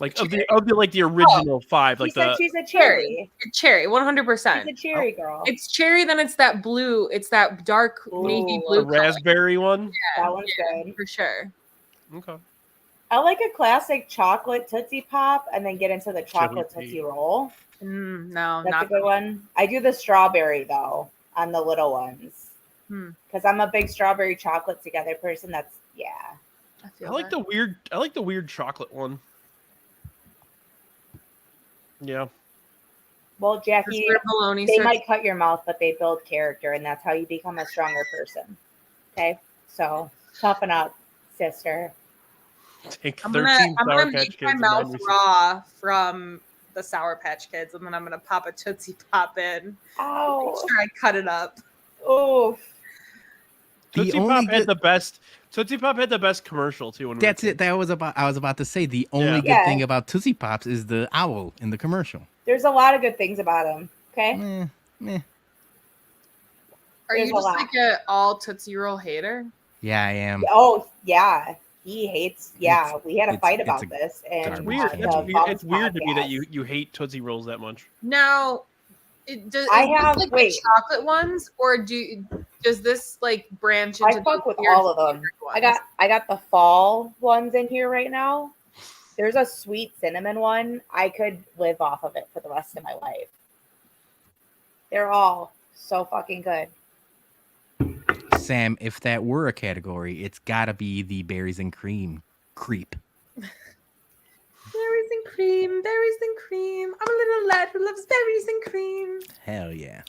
Like of Cherry. the like the original 5, She like said the she's a cherry. cherry, 100%. She's a cherry girl. It's cherry, then it's that blue. It's that dark navy Ooh, blue the raspberry one. That one's good. for sure. Okay. I like a classic chocolate Tootsie Pop and then get into the chocolate Chili Tootsie Roll. No, That's not a good one. I do the strawberry though on the little ones Hmm. because I'm a big strawberry chocolate together person. That's yeah. I feel I like that. the weird chocolate one. Yeah. Well, That's Jackie, where bologna they starts- might cut your mouth, but they build character, and that's how you become a stronger person. Okay, so toughen up, sister. Take I'm 13 gonna Sour Patch make Kids. my and mouth 9 Reese's. raw from the Sour Patch Kids, and then I'm gonna pop a Tootsie Pop in. Make Oh, sure I cut it up. oh, The Tootsie only Pop had good- the best. Tootsie Pop had the best commercial too. When we were That's it. That was about. I was about to say the only good Yeah. thing about Tootsie Pops is the owl in the commercial. there's a lot of good things about them. Okay, Meh. Are There's you a just lot. like a all Tootsie Roll hater? Yeah, I am. oh yeah, he hates. Yeah, we had a it's- fight it's about a this, and garbage Weird. can. It's weird to me that you hate Tootsie Rolls that much. Now, does I is this have- like wait. the chocolate ones, or does this like branch into? I fuck the with weird all of them. flavored I got the fall ones in here right now. There's a sweet cinnamon one. I could live off of it for the rest of my life. They're all so fucking good. Sam, if that were a category, it's gotta be the berries and cream creep. Berries and cream, berries and cream. I'm a little lad who loves berries and cream. Hell yeah.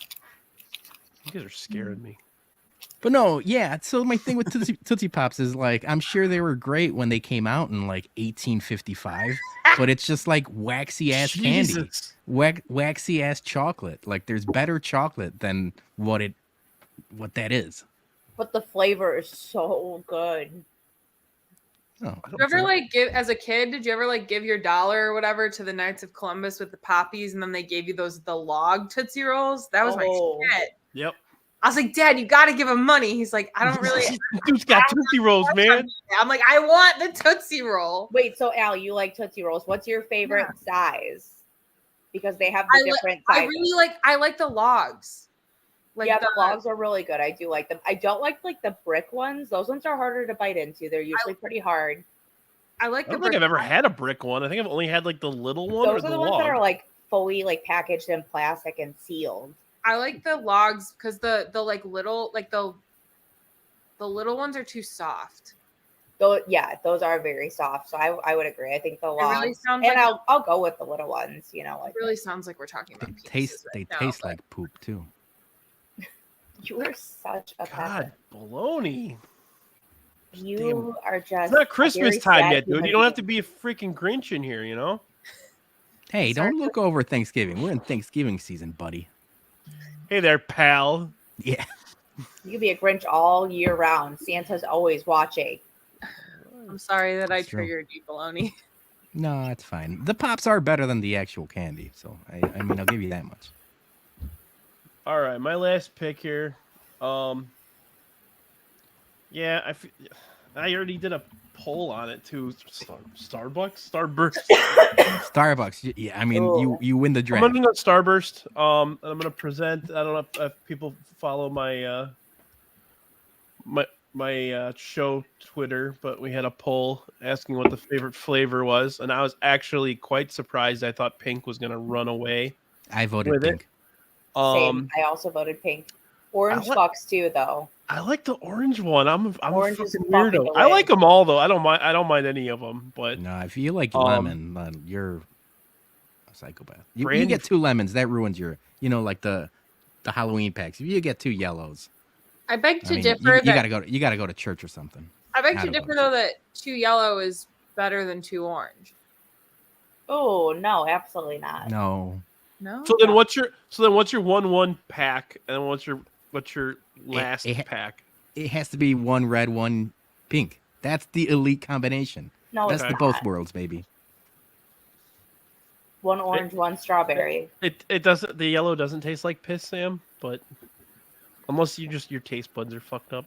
You guys are scaring me. But no, yeah. So my thing with Tootsie Pops is like, I'm sure they were great when they came out in like 1855, but it's just like waxy ass candy, Jesus. waxy ass chocolate. Like there's better chocolate than what that is. But the flavor is so good. Oh, I Did don't you ever think- like give as a kid? Did you ever like give your dollar or whatever to the Knights of Columbus with the poppies, and then they gave you the log Tootsie Rolls? That was Oh. my shit. Yep. I was like, Dad, you got to give him money. He's like, I don't really. Dude's got Tootsie Rolls, man. I'm like, I want the Tootsie Roll. Wait, so Al, you like Tootsie Rolls? What's your favorite size? Because they have the different sizes. I like the logs. Like the logs are really good. I do like them. I don't like the brick ones. Those ones are harder to bite into. They're usually pretty hard. I like I the don't think brick I've ever ones. had a brick one. I think I've only had like the little one Those or are the the ones log. that are like fully like packaged in plastic and sealed. I like the logs because the like little like the little ones are too soft. Though, yeah, those are very soft. So I would agree. I think the It really logs, sounds and like I'll go with the little ones. You know, like it really sounds like we're talking about They penises right now, taste but- like poop too. you are such a God, peasant. baloney. You are just It's not a Christmas very time sad yet, dude. human You don't have to being. be a freaking Grinch in here, you know? Hey, Sorry. don't look over Thanksgiving. We're in Thanksgiving season, buddy. Hey there, pal. Yeah. You can be a Grinch all year round. Santa's always watching. I'm sorry that I It's true. triggered you, baloney. No, it's fine. The pops are better than the actual candy, so I mean, I'll give you that much. All right, my last pick here. Yeah, I already did a poll on it too. Starbucks, Starburst. Starbucks. Yeah, I mean, you win the I'm draft. gonna go Starburst. And I'm gonna present. I don't know if people follow my my show Twitter, but we had a poll asking what the favorite flavor was, and I was actually quite surprised. I thought pink was gonna run away. I voted with it. pink. Same. I also voted pink. Orange sucks too, though. I like the orange one. I'm Orange a is fucking fucking weirdo. I like delicious. them all though. I don't mind any of them. But No, if you like lemon, then you're a psychopath. You Brandy- get 2 lemons, that ruins your, like the Halloween packs. If you get 2 yellows, I beg to I mean, differ. you gotta go to church or something. I beg I to don't differ know. though that 2 yellow is better than 2 orange. Oh no, absolutely not. No, No. so then what's your 1-1 pack, and what's your last it- pack? it has to be 1 red, 1 pink. That's the elite combination. No, That's it's the both not. worlds, baby. 1 orange, 1 strawberry. It doesn't. The yellow doesn't taste like piss, Sam. But unless your taste buds are fucked up.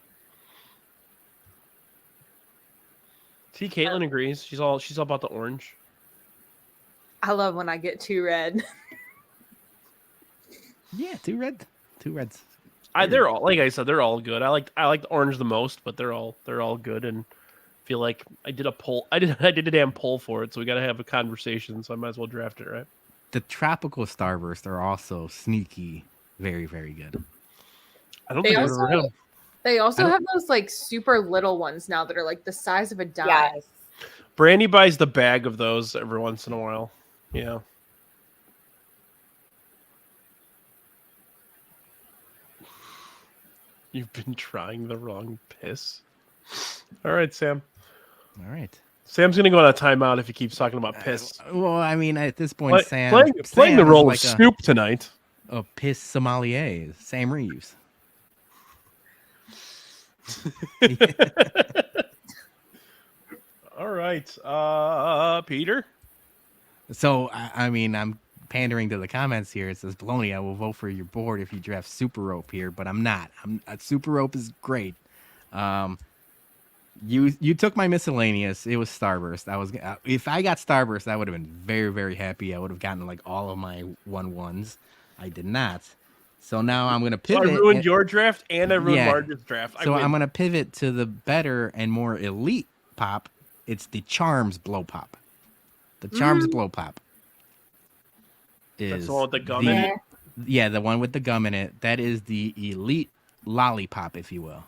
See, Caitlin agrees. She's all about the orange. I love when I get 2 red. Yeah, 2 reds. They're all, like I said, they're all good. I like the orange the most, but they're all good, and feel like I did a poll. I did a damn poll for it, so we got to have a conversation. So I might as well draft it, right? The tropical Starburst are also sneaky, very, very good. I don't They think I've also- ever had 'em. They also have those like super little ones now that are like the size of a dime. Yes. Brandy buys the bag of those every once in a while. Yeah. You've been trying the wrong piss. All right, Sam. All right. Sam's gonna go on a timeout if he keeps talking about piss. Well, I mean, at this point, Sam Playing the Sam is role like of Snoop tonight. a piss sommelier. Sam Reeves. All right, Peter. So, I mean, I'm pandering to the comments here. It says, Baloney, I will vote for your board if you draft Super Rope here, but I'm not. Super Rope is great. You took my miscellaneous. It was Starburst. If I got Starburst, I would have been very, very happy. I would have gotten like all of my 1-1s. I did not. So now I'm going to So pivot. I ruined your draft and I ruined Yeah. Marge's draft. So I'm going to pivot to the better and more elite pop. It's the Charms Blow Pop. The Charms Blow Pop That's is the one with the gum in it? Yeah, the one with the gum in it. That is the elite lollipop, if you will.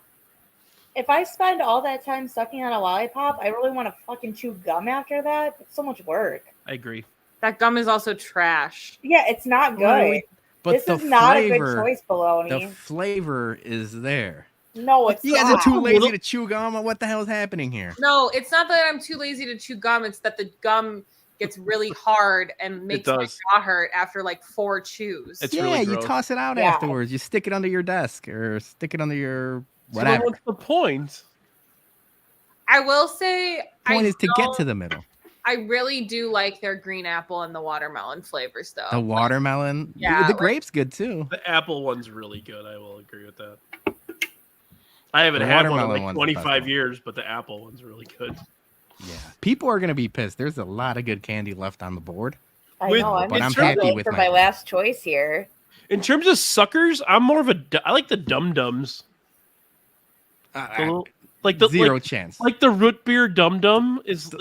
If I spend all that time sucking on a lollipop, I really want to fucking chew gum after that. It's so much work. I agree. That gum is also trash. Yeah, it's not good. But This the is not a flavor, good choice, Baloney. the flavor is there. No, it's You guys are not. too lazy to chew gum. What the hell is happening here? No, it's not that I'm too lazy to chew gum. It's that the gum gets really hard and makes my does. jaw hurt after like 4 chews. It's yeah, really you gross. toss it out Yeah. afterwards. You stick it under your desk or stick it under your So then whatever. what's the point? I will say, Point is to get don't- to the middle. I really do like their green apple and the watermelon flavors, though. The watermelon, yeah, the like- grape's good too. The apple one's really good. I will agree with that. I haven't The had one in watermelon like one's the best 25 one. years, but the apple one's really good. Yeah, people are gonna be pissed. There's a lot of good candy left on the board. I With- know. I'm but just I'm happy struggling with for my my last choice here. In terms of suckers, I'm more of I like the Dum Dums. Like the zero like, chance. like the root beer Dum Dum is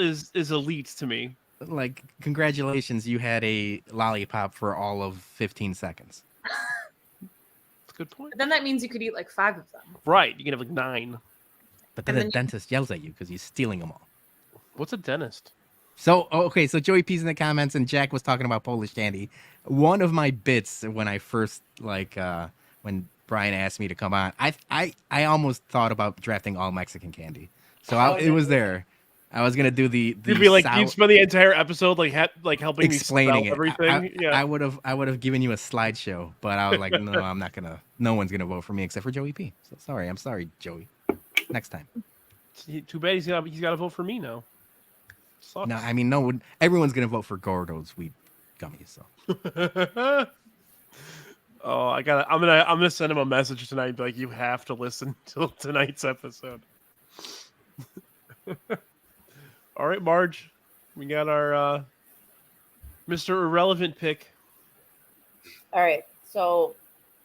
elite to me. Like, congratulations, you had a lollipop for all of 15 seconds. That's a good point. But then that means you could eat like 5 of them. Right, you can have like 9. But then And the then- dentist yells at you because he's stealing them all. What's a dentist? So, okay, so Joey P's in the comments and Jack was talking about Polish candy. One of my bits when I first, when Brian asked me to come on, I almost thought about drafting all Mexican candy. So it was there. I was going to do the You'd be like, sour- you'd spend the entire episode like helping explaining me it. spell everything. Yeah. I would have given you a slideshow, but I was like, no, I'm not gonna. No one's gonna vote for me except for Joey P. So sorry, I'm sorry, Joey. Next time. Too bad he's got to vote for me now. Sucks. No, I mean no one. Everyone's gonna vote for Gordo's weed gummies. So Oh, I'm gonna send him a message tonight and be like, you have to listen to tonight's episode. All right, Marge. We got our Mr. Irrelevant pick. All right. So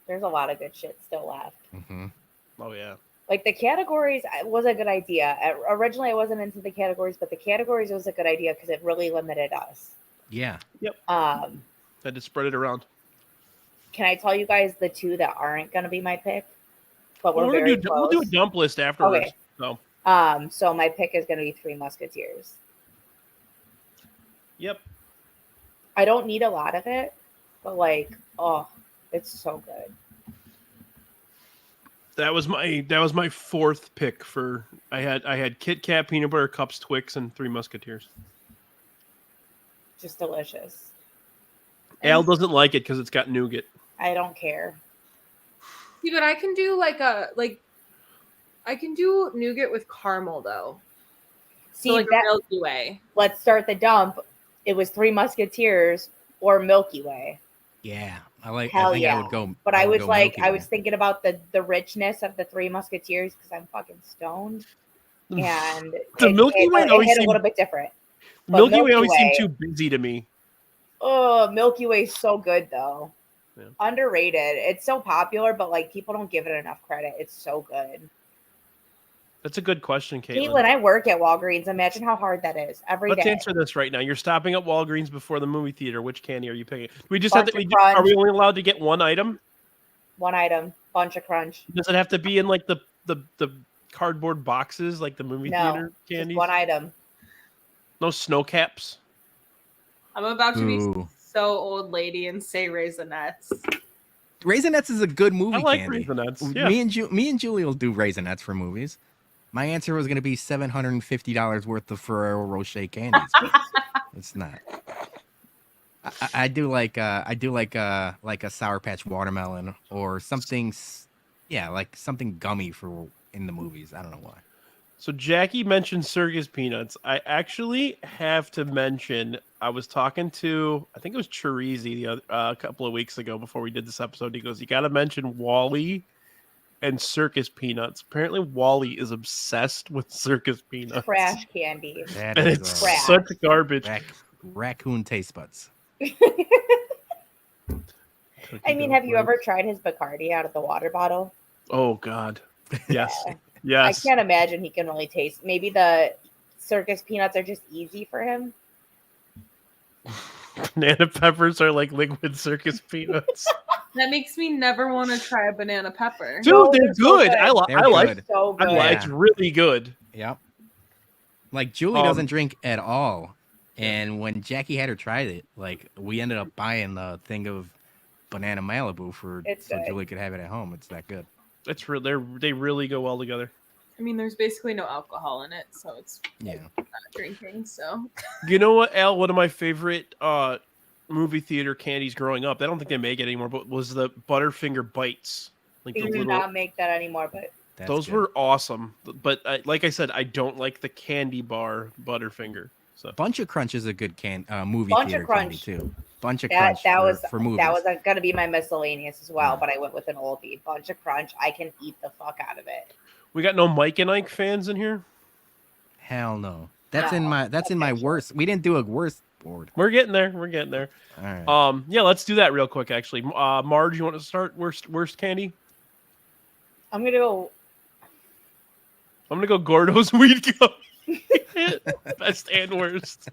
there's a lot of good shit still left. mhm. Oh yeah. Like the categories was a good idea. Originally, I wasn't into the categories, but the categories was a good idea because it really limited us. Yeah. Um, Had to spread it around. can I tell you guys the 2 that aren't going to be my pick? But Well, we're very we'll do a close. dump list afterwards. Okay. So So my pick is going to be 3 Musketeers. yep. I don't need a lot of it, but like, oh, it's so good. That was my 4th pick for I had Kit Kat, peanut butter cups, Twix, and 3 Musketeers. Just delicious. Al doesn't like it because it's got nougat. I don't care. See, but I can do I can do nougat with caramel though. See, So like that, a Milky Way. let's start the dump. It was 3 Musketeers or Milky Way. Yeah. I Hell think yeah. I would go. But I would was go like, Milky I Way. was thinking about the richness of the 3 Musketeers because I'm fucking stoned. And The Milky Way it always hit a seemed- little bit different. But Milky Way Milky always Way- seemed too busy to me. Oh, Milky Way's so good though. Yeah. Underrated. It's so popular, but like people don't give it enough credit. It's so good. That's a good question, Caitlin. Caitlin, I work at Walgreens. Imagine how hard that is every day. Let's answer this right now. You're stopping at Walgreens before the movie theater. Which candy are you picking? We just Bunch have to. of Crunch. Are we only allowed to get one item? One item, bunch of crunch. Does it have to be in like the cardboard boxes like the movie No, theater just candies? one item. No snow caps. I'm about to be Ooh. so old lady and say Raisinets. Raisinets is a good movie I like candy. Raisinets. Yeah. Me and Julie will do Raisinets for movies. My answer was going to be $750 worth of Ferrero Rocher candies. But it's not. I do like a Sour Patch watermelon or something. Yeah, like something gummy for in the movies. I don't know why. So Jackie mentioned circus peanuts. I actually have to mention. I was talking to, I think it was Chirizi a couple of weeks ago before we did this episode. He goes, "You got to mention Wally and circus peanuts." Apparently, Wally is obsessed with circus peanuts. Trash candy. That And is it's Trash. such garbage. raccoon taste buds. I mean, have you ever tried his Bacardi out of the water bottle? Oh God, yes, Yeah. yes. I can't imagine he can really taste. Maybe the circus peanuts are just easy for him. Banana peppers are like liquid circus peanuts. That makes me never want to try a banana pepper. Dude, No, they're they're so good. good. I They're like. good. So I good. like. Yeah. It's really good. Yep. Like Julie Um, doesn't drink at all, and when Jackie had her try it, like we ended up buying the thing of banana Malibu It's so good. Julie could have it at home. It's that good. They really go well together. I mean, there's basically no alcohol in it, so it's Yeah. not drinking. So You know what, Al? One of my favorite movie theater candies growing up. I don't think they make it anymore, but was the Butterfinger Bites. Like They the do little. not make that anymore, but That's Those good. were awesome. But like I said, I don't like the candy bar Butterfinger. So Bunch of Crunch is a good movie Bunch of theater Crunch. candy too. Bunch of that Crunch was for movies. that was going to be my miscellaneous as well. Yeah. But I went with an oldie. Bunch of Crunch. I can eat the fuck out of it. we got no Mike and Ike fans in here. Hell no. That's No, in my worst. We didn't do a worst board. We're getting there. We're getting there. All right. Yeah, let's do that real quick. Actually, Marge, you want to start worst candy? I'm gonna go. I'm gonna go Gordo's weed gum. Best and worst.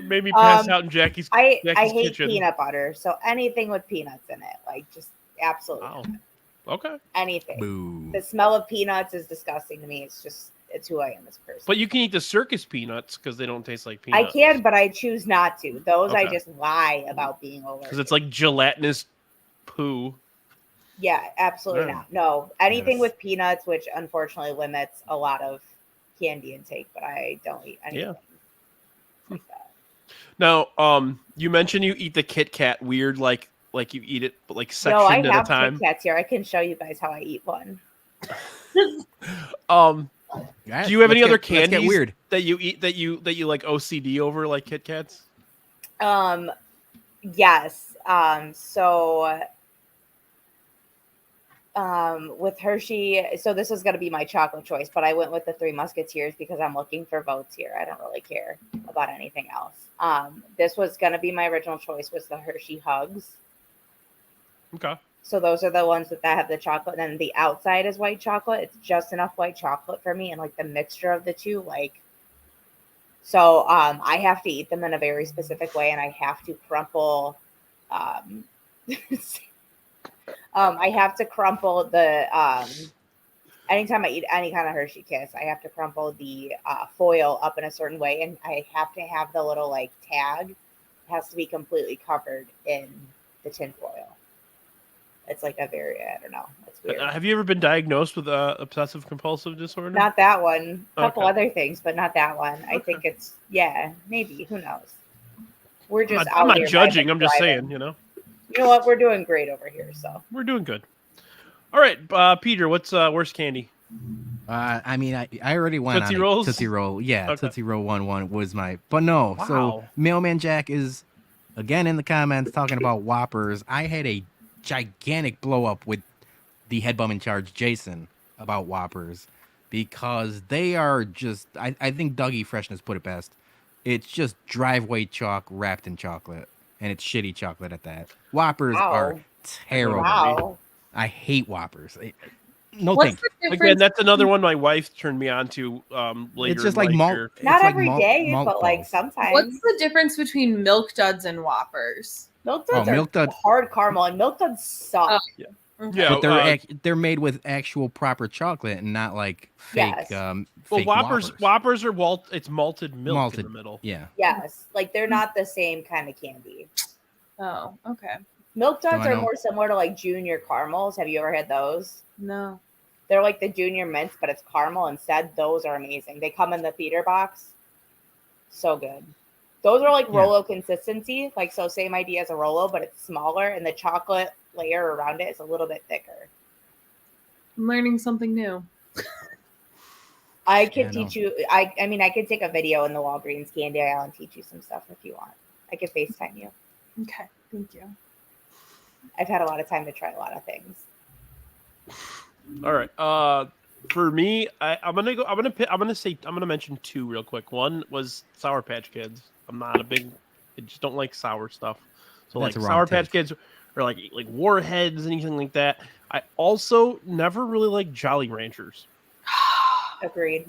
Made me pass out in Jackie's. I Jackie's hate kitchen. peanut butter, so anything with peanuts in it, like just absolutely Wow. nothing. Okay, Anything. Boo. The smell of peanuts is disgusting to me. It's who I am as a person. but you can eat the circus peanuts because they don't taste like I peanuts. can, but I choose not to. Those I Okay. just lie about being over. Because it's like gelatinous poo. Yeah, absolutely Yeah. not. No, anything Yes. with peanuts, which unfortunately limits a lot of candy intake, but I don't eat anything like that. Now, you mentioned you eat the Kit Kat weird, like you eat it like No, I sectioned at have a time. Kit Kats here. I can show you guys how I eat one. Um, Guys, do you have any let's other get- let's get candies weird. that you eat that you like OCD over like Kit Kats? Yes. With Hershey, so this was going to be my chocolate choice, but I went with the Three Musketeers because I'm looking for votes here. I don't really care about anything else. This was going to be my original choice, was the Hershey Hugs. Okay. So those are the ones that have the chocolate, and then the outside is white chocolate. It's just enough white chocolate for me, and like the mixture of the two, like. So I have to eat them in a very specific way, and I have to crumple. I have to crumple the. Anytime I eat any kind of Hershey Kiss, I have to crumple the foil up in a certain way, and I have to have the little like tag. It has to be completely covered in the tin foil. It's like a very, I don't know. It's weird. Have you ever been diagnosed with obsessive compulsive disorder? Not that one. A couple Okay. other things, but not that one. I Okay. think it's maybe. Who knows? We're just I'm not here judging. vibing, I'm just thriving. saying, you know, You know what? We're doing great over here. So we're doing good. All right, Peter, what's worst candy? I mean, I already went Tootsie on it. Rolls? Tootsie Roll. Yeah, Okay. Tootsie Roll 1-1 was my. But no, so Wow. Mailman Jack is again in the comments talking about Whoppers. I had a gigantic blow up with the head bum in charge, Jason, about Whoppers because they are just. I think Dougie Freshness put it best. It's just driveway chalk wrapped in chocolate, and it's shitty chocolate at that. Whoppers Wow. are terrible. wow. I hate Whoppers. No what's thanks. the difference? Again, that's another one my wife turned me on to later. It's just in like life malt. here. It's Not like every malt- day, malt but like balls. sometimes. What's the difference between Milk Duds and Whoppers? Milk Oh, Duds are Milk Duds. hard caramel, and Milk Duds suck. Oh. Yeah, But they're made with actual proper chocolate and not like fake. Yes. well, Fake Whoppers are it's malted milk Malted. in the middle. Yeah. Yes, like they're not the same kind of candy. Oh, okay. Milk Duds I are know? more similar to like junior caramels. Have you ever had those? No. They're like the junior mints, but it's caramel instead. Those are amazing. They come in the theater box. So good. Those are like Yeah. Rolo consistency. Like, so same idea as a Rolo, but it's smaller and the chocolate layer around it is a little bit thicker. I'm learning something new. I could Yeah, I teach you. I mean, I could take a video in the Walgreens candy aisle and teach you some stuff if you want. I could FaceTime you. Okay. Thank you. I've had a lot of time to try a lot of things. All right. For me, I'm gonna mention two real quick. One was Sour Patch Kids. I'm not a big. I just don't like sour stuff. So That's like a wrong Sour Patch take. Kids or like Warheads, anything like that. I also never really liked Jolly Ranchers. Agreed.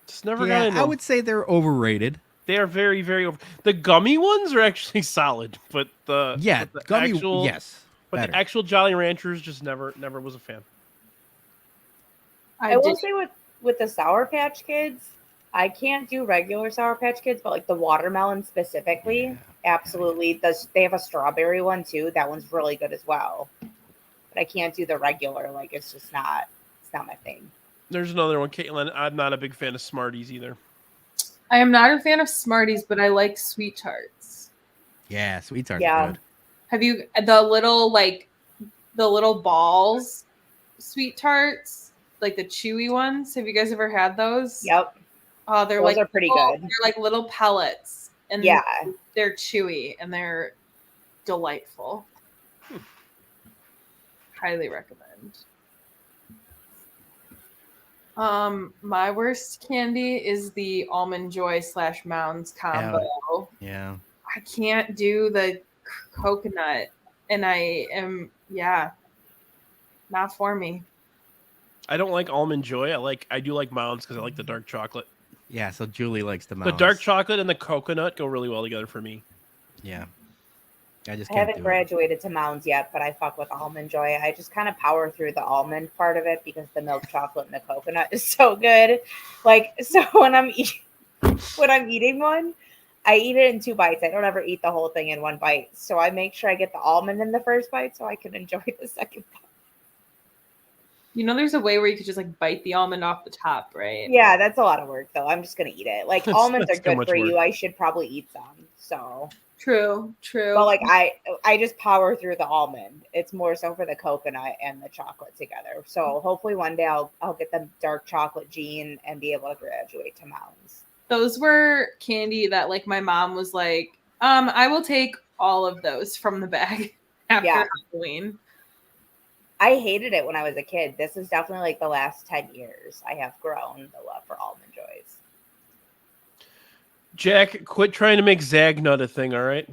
Just never got Yeah, into I them. would say they're overrated. They are very, very over. The gummy ones are actually solid, but the Yeah, but the gummy. actual, Yes, but better. the actual Jolly Ranchers just never was a fan. I will say with the Sour Patch Kids, I can't do regular Sour Patch Kids, but like the watermelon specifically, absolutely. They have a strawberry one too. That one's really good as well. but I can't do the regular. Like it's just not my thing. There's another one, Caitlin. I'm not a big fan of Smarties either. I am not a fan of Smarties, but I like Sweet Tarts. Yeah, sweet tarts Yeah. are good. Have you the little balls Sweet Tarts, like the chewy ones? Have you guys ever had those? Yep. Oh, they're Those are pretty good. They're like little pellets, and Yeah. they're chewy and they're delightful. Highly recommend. My worst candy is the Almond Joy / Mounds combo. Yeah. I can't do the coconut, and I am not for me. I don't like Almond Joy. I do like Mounds because I like the dark chocolate. Yeah, so Julie likes the The mounds. dark chocolate and the coconut go really well together for me. Yeah. I just I can't haven't do it. graduated to Mounds yet, but I fuck with Almond Joy. I just kind of power through the almond part of it because the milk chocolate and the coconut is so good. Like, so when I'm eating one, I eat it in 2 bites. I don't ever eat the whole thing in 1 bite. So I make sure I get the almond in the first bite so I can enjoy the second bite. You know, there's a way where you could just like bite the almond off the top, right? Yeah, that's a lot of work though. I'm just gonna eat it. Like almonds that's are too good much for you. work. I should probably eat some. So, True. but like I just power through the almond. It's more so for the coconut and the chocolate together. So hopefully one day I'll get the dark chocolate gene and be able to graduate to Mounds. Those were candy that like my mom was like, I will take all of those from the bag after Yeah. Halloween. I hated it when I was a kid. This is definitely like the last 10 years I have grown the love for Almond Joys. Jack, quit trying to make Zagnut a thing, all right?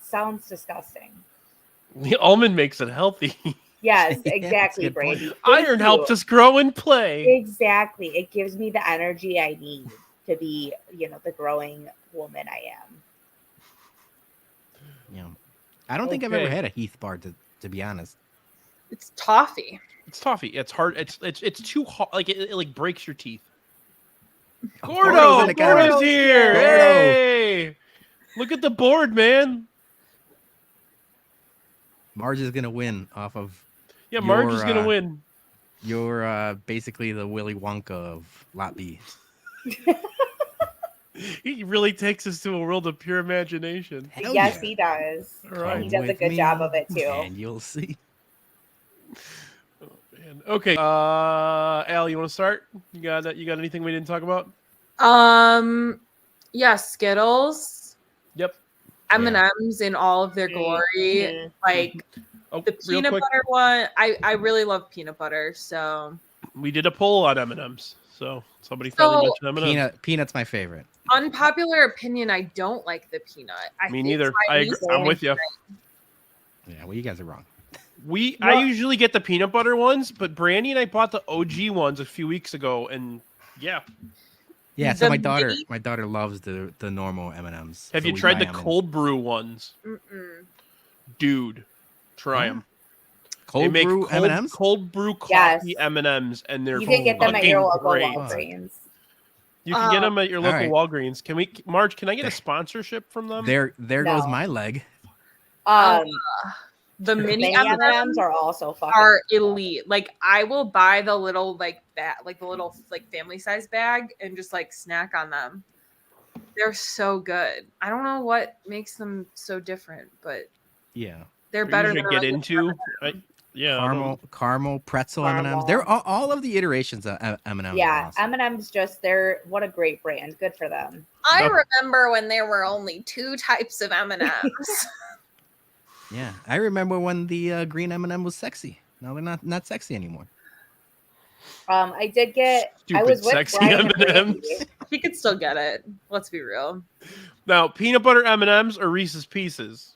Sounds disgusting. The almond makes it healthy. Yes, Yeah, exactly, that's a good point. Brady. Iron Thank helps you. us grow and play. Exactly. It gives me the energy I need to be, the growing woman I am. Yeah. I don't think I've ever Okay. had a Heath bar to be honest. It's toffee. It's toffee. It's hard. It's too hard. Like it like breaks your teeth. Gordo's Gordo, in the corner. Gordo's here. Gordo. Hey, look at the board, man. Marge is gonna win off of Yeah, Marge is Your, gonna win. you're basically the Willy Wonka of Lot B. He really takes us to a world of pure imagination. Hell Yes, yeah. he does. All right. He does a With good me, job of it too. And you'll see. Man. Okay, Al, you want to start? You got anything we didn't talk about? Yeah, Skittles, Yep. M&Ms in all of their glory. Mhm. Like Oh, the real peanut quick, butter one, I really love peanut butter. So we did a poll on M&Ms, so somebody finally mentioned M&Ms. Peanut's my favorite. unpopular opinion, I don't like the peanut. Me think neither. my I agree. least I'm with you. Yeah, well, you guys are wrong. I usually get the peanut butter ones, but Brandy and I bought the OG ones a few weeks ago, and yeah. Yeah, so The my daughter loves the normal M&Ms. Have so you we tried buy the 'em in- cold brew ones? Mm-mm. Dude, try them. cold they make brew M&Ms? cold brew Yes. coffee M&Ms, and they're You can get them at your fucking local great. Walgreens. You can get them at your local All Walgreens. Marge? Can I get a sponsorship from them? There goes No. my leg. The mini Mini M&Ms are also fucking are elite. Like I will buy the little the little family size bag and just like snack on them. They're so good. I don't know what makes them so different, but Yeah. they're Or better you than should get regular into. M&Ms. Yeah, I don't- Caramel pretzel Caramel. M&Ms. They're all of the iterations of M&Ms. are Yeah, awesome. M&M's they're what a great brand. Good for them. I Yep. remember when there were only 2 types of M&Ms. Yeah, I remember when the green M&M was sexy. No, they're not sexy anymore. I did get. I Stupid was with sexy Brian and M&Ms. Brandy. You could still get it. Let's be real. Now, peanut butter M&Ms or Reese's Pieces?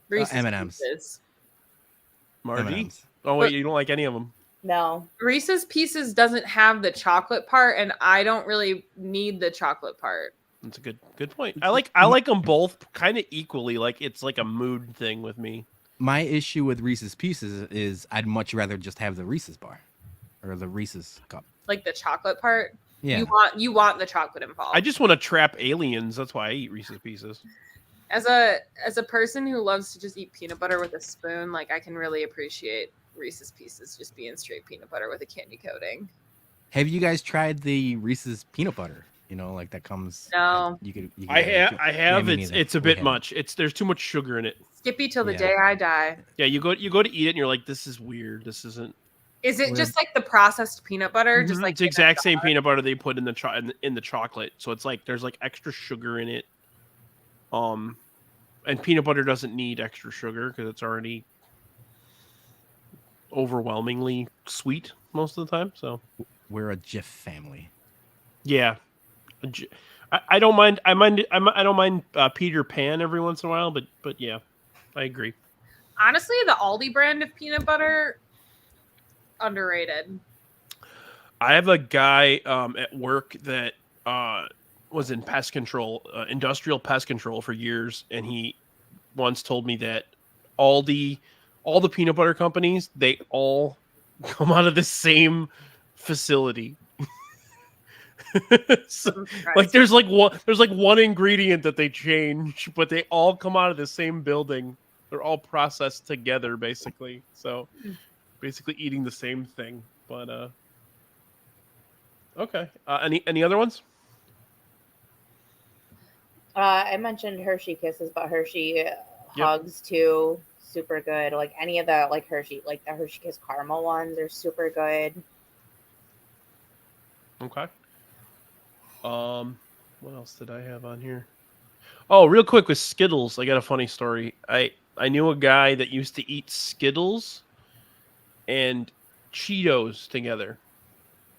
Reese's M&Ms. Pieces. Margie? M&Ms. Oh wait, you don't like any of them. No, Reese's Pieces doesn't have the chocolate part, and I don't really need the chocolate part. That's a good point. I like them both kind of equally. Like it's like a mood thing with me. My issue with Reese's Pieces is I'd much rather just have the Reese's bar or the Reese's cup. Like the chocolate part. Yeah. You want the chocolate involved. I just want to trap aliens. That's why I eat Reese's Pieces. As a person who loves to just eat peanut butter with a spoon, like I can really appreciate Reese's Pieces just being straight peanut butter with a candy coating. Have you guys tried the Reese's peanut butter? You know, like that comes. No. You could I have. Yeah, me neither. It's a We bit haven't. much. There's too much sugar in it. Skippy till the Yeah. day I die. Yeah, you go to eat it and you're like, this is weird. This isn't. Is it just like the processed peanut butter? Just Mhm, like it's the exact same peanut butter they put in the in the chocolate. So it's like there's like extra sugar in it. And peanut butter doesn't need extra sugar because it's already overwhelmingly sweet most of the time. So We're a Jif family. yeah, I don't mind. I don't mind Peter Pan every once in a while, but yeah, I agree. Honestly, the Aldi brand of peanut butter, underrated. I have a guy at work that was in pest control, industrial pest control for years, and he once told me that all the peanut butter companies, they all come out of the same facility. So, like there's like one ingredient that they change, but they all come out of the same building. They're all processed together, basically. So basically eating the same thing. But okay. Any other ones? I mentioned Hershey Kisses, but Hershey Hugs too, super good. Like any of the like Hershey, like the Hershey Kiss caramel ones are super good. Okay. What else did I have on here? Oh, real quick with Skittles, I got a funny story. I knew a guy that used to eat Skittles and Cheetos together.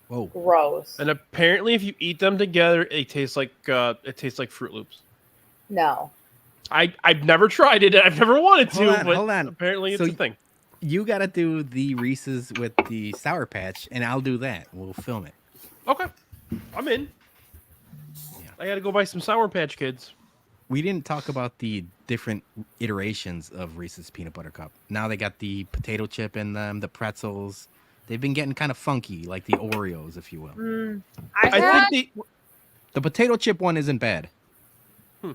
Whoa. Gross. And apparently, if you eat them together, it tastes like Fruit Loops. No. I've never tried it. I've never wanted to. Hold on. Apparently, it's So a thing. You got to do the Reese's with the Sour Patch, and I'll do that. We'll film it. Okay, I'm in. Yeah. I got to go buy some Sour Patch Kids. We didn't talk about the different iterations of Reese's Peanut Butter Cup. Now they got the potato chip in them, the pretzels. They've been getting kind of funky, like the Oreos, if you will. I think The potato chip one isn't bad. had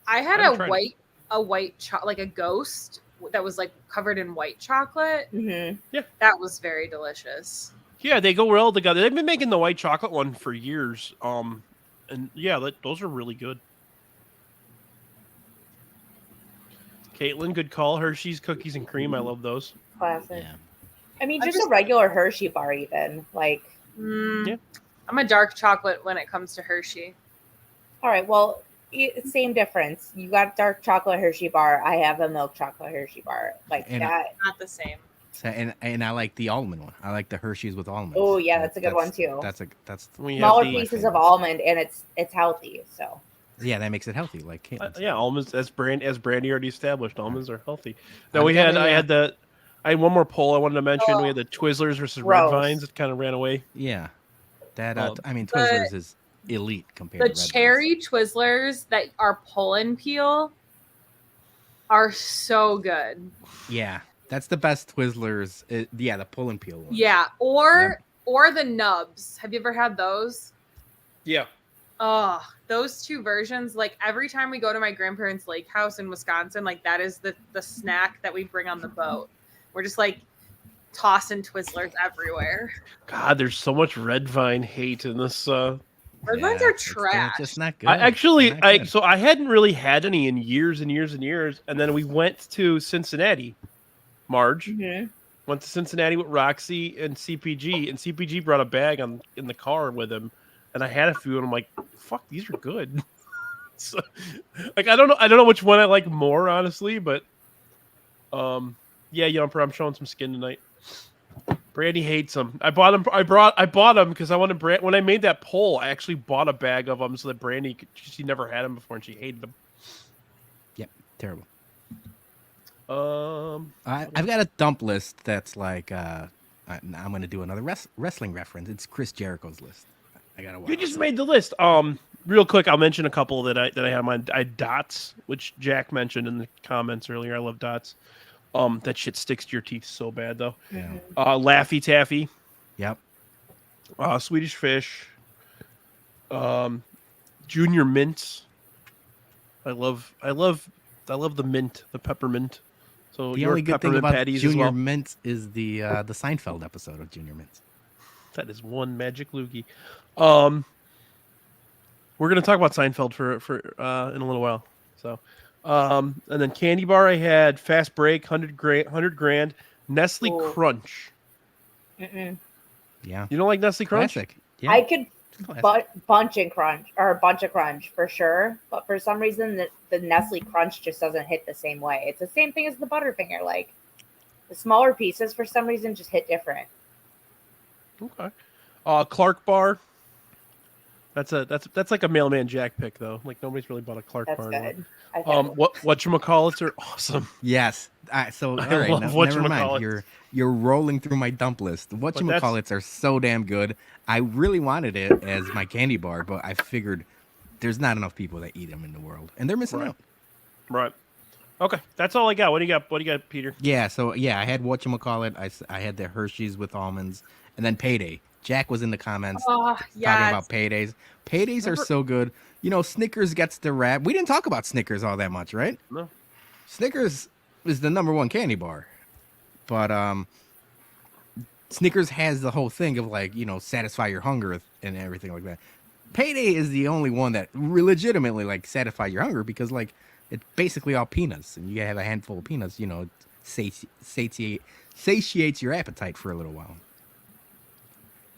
I haven't tried a white like a ghost that was like covered in white chocolate. Mm-hmm. That was very delicious. Yeah, they go well together. They've been making the white chocolate one for years. And yeah, those are really good. Caitlin, good call. Hershey's cookies and cream. I love those. Classic. Yeah. I mean, I just just- a regular Hershey bar, even. Like, Yeah. I'm a dark chocolate when it comes to Hershey. all right, well, same difference. You got dark chocolate Hershey bar. I have a milk chocolate Hershey bar. Like And that. Not the same. So, and I like the almond one. I like the Hershey's with almonds. Oh yeah, that's a good one too. That's We have Smaller the- pieces of almond, and it's healthy. So yeah, that makes it healthy. Like Caitlin said. yeah, almonds as Brandy already established. Almonds are healthy. Now I'm we had gonna, I had one more poll I wanted to mention. We had the Twizzlers versus Red Gross. Vines. It kind of ran away. Yeah. That Well, I mean, Twizzlers is elite compared The to Red cherry Twizzlers that are pull and peel are so good. Vines. Yeah, that's the best Twizzlers. Yeah, the pull and peel one. Yeah, or the nubs. Have you ever had those? Yeah. Oh, those two versions. Like every time we go to my grandparents' lake house in Wisconsin, like that is the snack that we bring on the boat. We're just like tossing Twizzlers everywhere. God, there's so much Red Vine hate in this. Red Vines are It's trash. just not good. I actually, Not good. so I hadn't really had any in years and years and years, and then we went to Cincinnati. Marge went to Cincinnati with Roxy and CPG, and CPG brought a bag in the car with him, and I had a few, and I'm like, "Fuck, these are good." So, like, I don't know which one I like more, honestly, but yeah, Yumper, I'm showing some skin tonight. Brandy hates them. I bought them because I wanted when I made that poll, I actually bought a bag of them so that Brandy she never had them before and she hated them. Yep, terrible. I've got a dump list that's like I'm going to do another wrestling reference. It's Chris Jericho's list. I gotta watch. You just made the list. Real quick, I'll mention a couple that I have on. I had Dots, which Jack mentioned in the comments earlier. I love Dots. That shit sticks to your teeth so bad though. Yeah. Laffy Taffy. Yep. Swedish Fish. Junior Mints. I love the mint, the peppermint. So The your only good thing peppermint about patties Junior as well. Mints is the Seinfeld episode of Junior Mints. That is one magic loogie. We're gonna talk about Seinfeld for in a little while. So, and then candy bar, I had Fast Break, 100 grand, Nestle Ooh. Crunch. Mm-mm. Yeah, You don't like Nestle Crunch? classic. Yeah, I could classic. bunch of crunch for sure, but for some reason the Nestle Crunch just doesn't hit the same way. It's the same thing as the Butterfinger. Like the smaller pieces for some reason just hit different. Okay. Clark bar. That's like a mailman Jack pick though. Like nobody's really bought a Clark That's bar. good. Whatchamacallits are awesome. Yes. So I all right, love never mind. whatchamacallits. You're rolling through my dump list. Whatchamacallits are so damn good. I really wanted it as my candy bar, but I figured there's not enough people that eat them in the world, and they're missing out. Right. Okay, that's all I got. What do you got? What do you got, Peter? Yeah. So yeah, I had whatchamacallit. I had the Hershey's with almonds, and then Payday. Jack was in the comments Oh, talking yes. about Paydays. Paydays are so good. You know, Snickers gets the rap. We didn't talk about Snickers all that much, right? No. Snickers is the #1 candy bar, but Snickers has the whole thing of like, you know, satisfy your hunger and everything like that. Payday is the only one that legitimately like satisfy your hunger because like it's basically all peanuts, and you have a handful of peanuts. You know, satiates your appetite for a little while.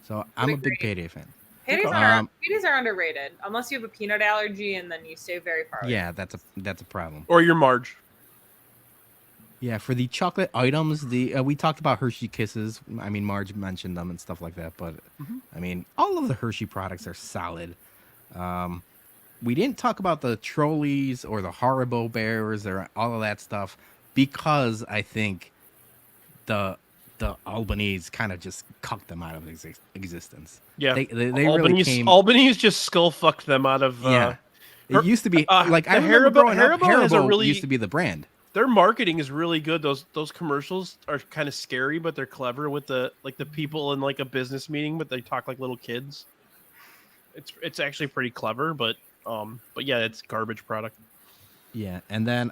So I'm a big Payday fan. Paydays are underrated unless you have a peanut allergy and then you stay very far away. Yeah, that's a problem. Or your Marge. Yeah, for the chocolate items, we talked about Hershey Kisses. I mean, Marge mentioned them and stuff like that, but I mean, all of the Hershey products are solid. We didn't talk about the Trolleys or the Haribo Bears or all of that stuff because I think the Albanese kind of just cucked them out of existence. Yeah, they really came. Albanese just skull fucked them out of. Yeah, it used to be like I remember growing up. Haribo used to be the brand. Their marketing is really good. Those commercials are kind of scary, but they're clever with the people in like a business meeting, but they talk like little kids. It's actually pretty clever, but yeah, it's garbage product. Yeah, and then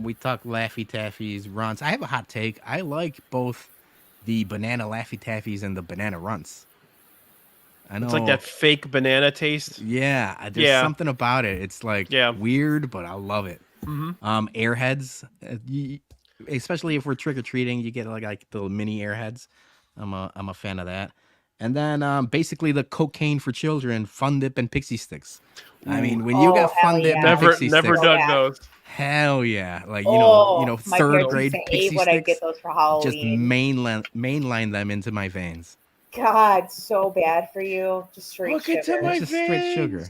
we talked Laffy Taffies, Runts. I have a hot take. I like both the banana Laffy Taffies and the banana Runts. I know it's like that fake banana taste. Yeah, there's something about it. It's like weird, but I love it. Mm-hmm. Airheads, especially if we're trick or treating, you get like the mini Airheads. I'm a fan of that. And then basically the cocaine for children, Fun Dip and Pixie Sticks. I mean, when you got Fun Dip and Pixie never Sticks, dug those. Hell yeah! Like you know, third grade Pixie when Sticks. I get those for Halloween. Just mainline them into my veins. God, so bad for you. Just straight sugar. It's just straight sugar.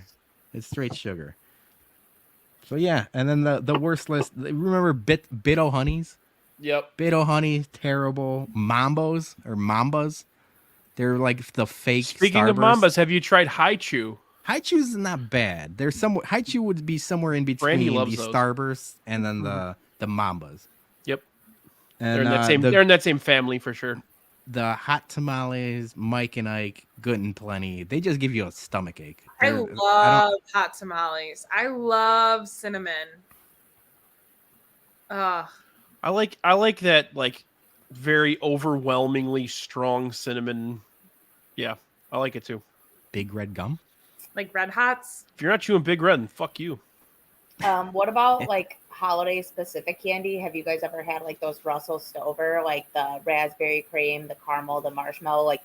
It's straight sugar. So yeah, and then the worst list. Remember Bit-O Honeys? Yep. Bit-O Honey, terrible. Mambas. They're like the fake. Speaking Starburst. of Mambas, have you tried Hi-Chew? Hi-Chew's is not bad. There's Hi-Chew would be somewhere in between the Starburst and then the Mambas. Yep. And they're in that same family for sure. The hot tamales, Mike and Ike, good and plenty. They just give you a stomach ache. I love hot tamales. I love cinnamon. I like that like very overwhelmingly strong cinnamon. Yeah, I like it too. Big Red gum. Like Red Hots. If you're not chewing Big Red, then fuck you. What about like holiday specific candy? Have you guys ever had like those Russell Stover, like the raspberry cream, the caramel, the marshmallow?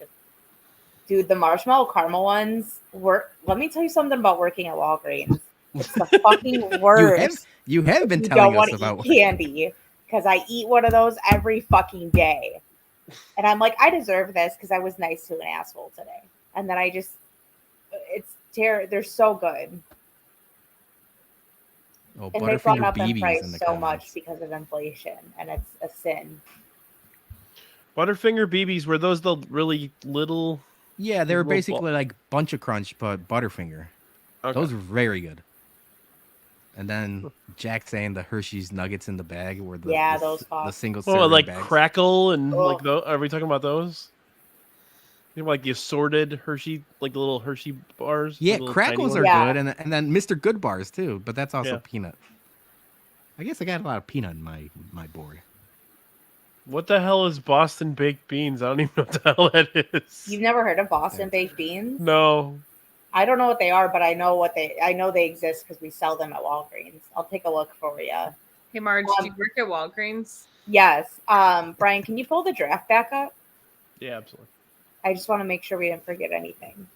Dude, the marshmallow caramel ones work. Let me tell you something about working at Walgreens. It's the fucking worst. You have been telling us about candy because I eat one of those every fucking day, and I'm like, I deserve this because I was nice to an asshole today, and then it's terrible. They're so good. Oh, and they've gone up in BBs price in the so comments. much because of inflation, and it's a sin. Butterfinger BBs, were those the really little? Yeah, they were basically like Bunch of Crunch, but Butterfinger. Okay. Those were very good. And then Jack saying the Hershey's Nuggets in the bag were the single serving like bags. Crackle and like those. Are we talking about those? You know, like the assorted Hershey, like the little Hershey bars. Yeah, the little tiny crackles ones. are Yeah. good, and then Mr. Good bars too, but that's also Yeah. peanut. I guess I got a lot of peanut in my board. What the hell is Boston baked beans? I don't even know what the hell that is. You've never heard of Boston baked beans? No. I don't know what they are, but I know they exist because we sell them at Walgreens. I'll take a look for you. Hey, Marge, do you work at Walgreens? Yes. Brian, can you pull the draft back up? Yeah, absolutely. I just want to make sure we didn't forget anything.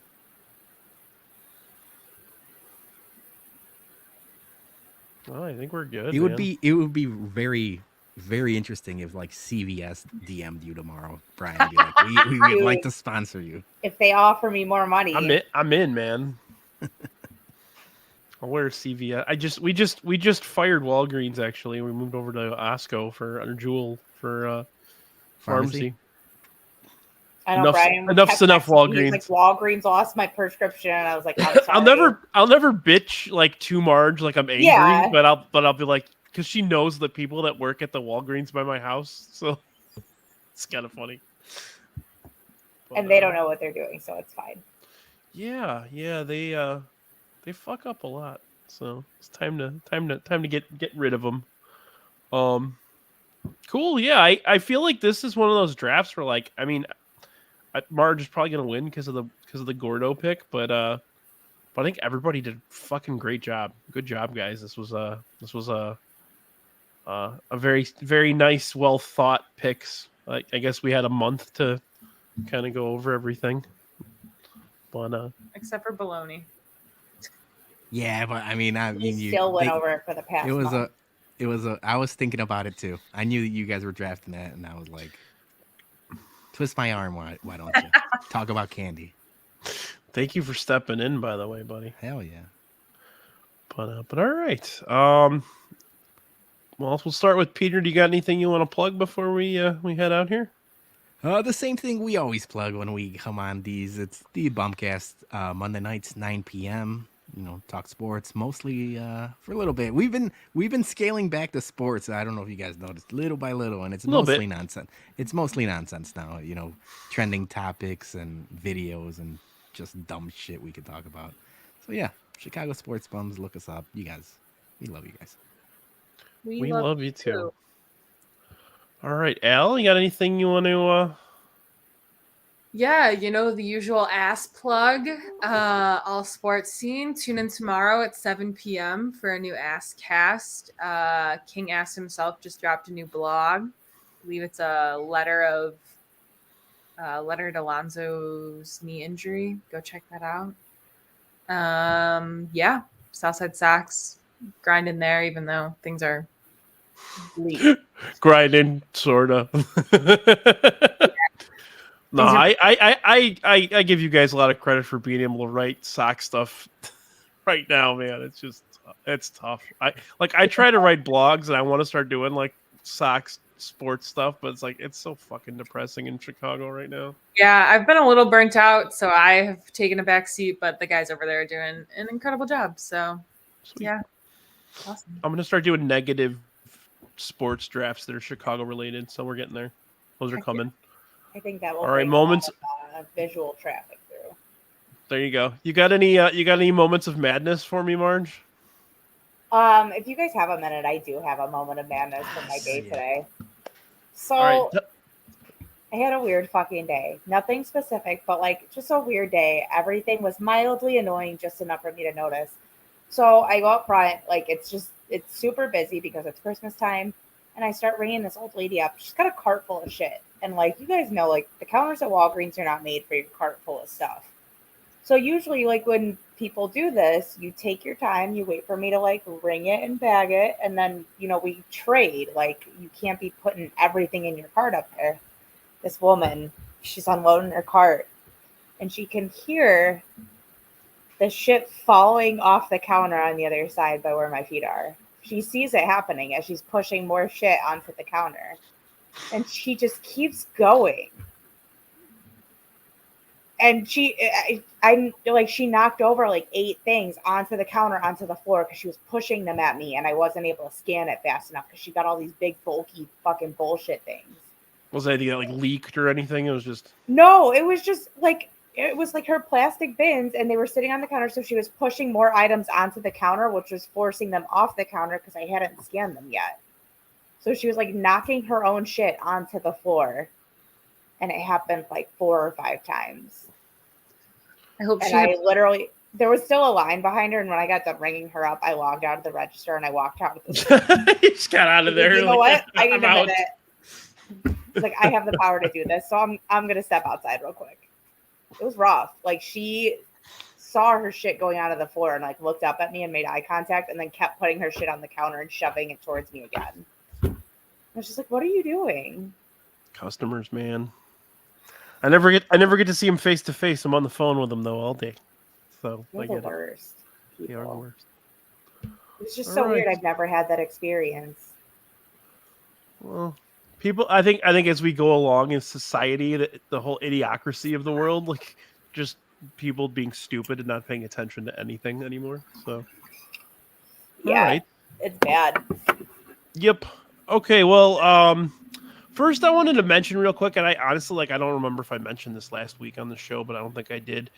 Well, I think we're good. It would be very, very interesting if like CVS DM'd you tomorrow, Brian. Be like, we would like to sponsor you. If they offer me more money, I'm in, man. I'll wear CVS. We just fired Walgreens. Actually, we moved over to Osco for Jewel for pharmacy. I know Brian. Enough's enough. Walgreens. Like Walgreens lost my prescription, and I was like, I'm sorry. I'll never bitch like to Marge like I'm angry, but I'll be like, because she knows the people that work at the Walgreens by my house, so it's kind of funny. But, and they don't know what they're doing, so it's fine. Yeah, they fuck up a lot, so it's time to get rid of them. Cool. Yeah, I feel like this is one of those drafts where, like, I mean, Marge is probably gonna win because of the Gordo pick, but I think everybody did a fucking great job. Good job, guys. This was a very, very nice, well thought picks. I guess we had a month to kind of go over everything, but except for Bologna. Yeah, but I mean, you still went over it for the past. It was a. I was thinking about it too. I knew that you guys were drafting that, and I was like, twist my arm. Why don't you talk about candy? Thank you for stepping in, by the way, buddy. Hell yeah. But all right. Well, we'll start with Peter. Do you got anything you want to plug before we head out here? The same thing we always plug when we come on these. It's the Bumpcast, Monday nights, 9 p.m. You know, talk sports mostly for a little bit. We've been scaling back the sports. I don't know if you guys noticed, little by little, and it's mostly nonsense. It's mostly nonsense now. You know, trending topics and videos and just dumb shit we could talk about. So yeah, Chicago Sports Bums, look us up. You guys, we love you guys. We love you too. All right, Al, you got anything you want to? Yeah, you know, the usual ass plug. All sports scene. Tune in tomorrow at 7 p.m. for a new ass cast. King Ass himself just dropped a new blog. I believe it's a letter to Lonzo's knee injury. Go check that out. Yeah, Southside Sox grinding there, even though things are bleak. Grinding, sorta. No, I give you guys a lot of credit for being able to write sock stuff right now, man. It's tough. I try to write blogs and I want to start doing like socks sports stuff, but it's so fucking depressing in Chicago right now. Yeah, I've been a little burnt out, so I have taken a back seat, but the guys over there are doing an incredible job. So Sweet. Yeah. Awesome. I'm gonna start doing negative sports drafts that are Chicago related, so we're getting there. Those are coming. I think that will. All right, moments. Visual traffic through. There you go. You got any moments of madness for me, Marge? If you guys have a minute, I do have a moment of madness for my day today. So All right. I had a weird fucking day. Nothing specific, but like just a weird day. Everything was mildly annoying, just enough for me to notice. So I go up front, like it's super busy because it's Christmas time, and I start ringing this old lady up. She's got a cart full of shit. And like you guys know, like the counters at Walgreens are not made for your cart full of stuff. So usually, like when people do this, you take your time, you wait for me to like ring it and bag it, and then we trade. Like you can't be putting everything in your cart up there. This woman, she's unloading her cart, and she can hear the shit falling off the counter on the other side by where my feet are. She sees it happening as she's pushing more shit onto the counter. And she just keeps going. And she knocked over like 8 things onto the counter, onto the floor, because she was pushing them at me, and I wasn't able to scan it fast enough because she got all these big, bulky, fucking bullshit things. Was anything that like leaked or anything? It was just No, it was just like her plastic bins, and they were sitting on the counter. So she was pushing more items onto the counter, which was forcing them off the counter because I hadn't scanned them yet. So she was like knocking her own shit onto the floor, and it happened like 4 or 5 times. I hope There was still a line behind her, and when I got done ringing her up, I logged out of the register and I walked out with the you just got out of there. You know what? I need I'm a out. minute. It's like, I have the power to do this, so I'm gonna step outside real quick. It was rough. Like, she saw her shit going out of the floor and like looked up at me and made eye contact, and then kept putting her shit on the counter and shoving it towards me again. I was just like, "What are you doing?" Customers, man. I never get to see them face to face. I'm on the phone with them though all day. So They're the worst. They are the worst. It's just so weird. I've never had that experience. Well, people, I think as we go along in society, the whole idiocracy of the world, like just people being stupid and not paying attention to anything anymore. So, Yeah, it's bad. Yep. Okay. Well, first I wanted to mention real quick, and I honestly, I don't remember if I mentioned this last week on the show, but I don't think I did.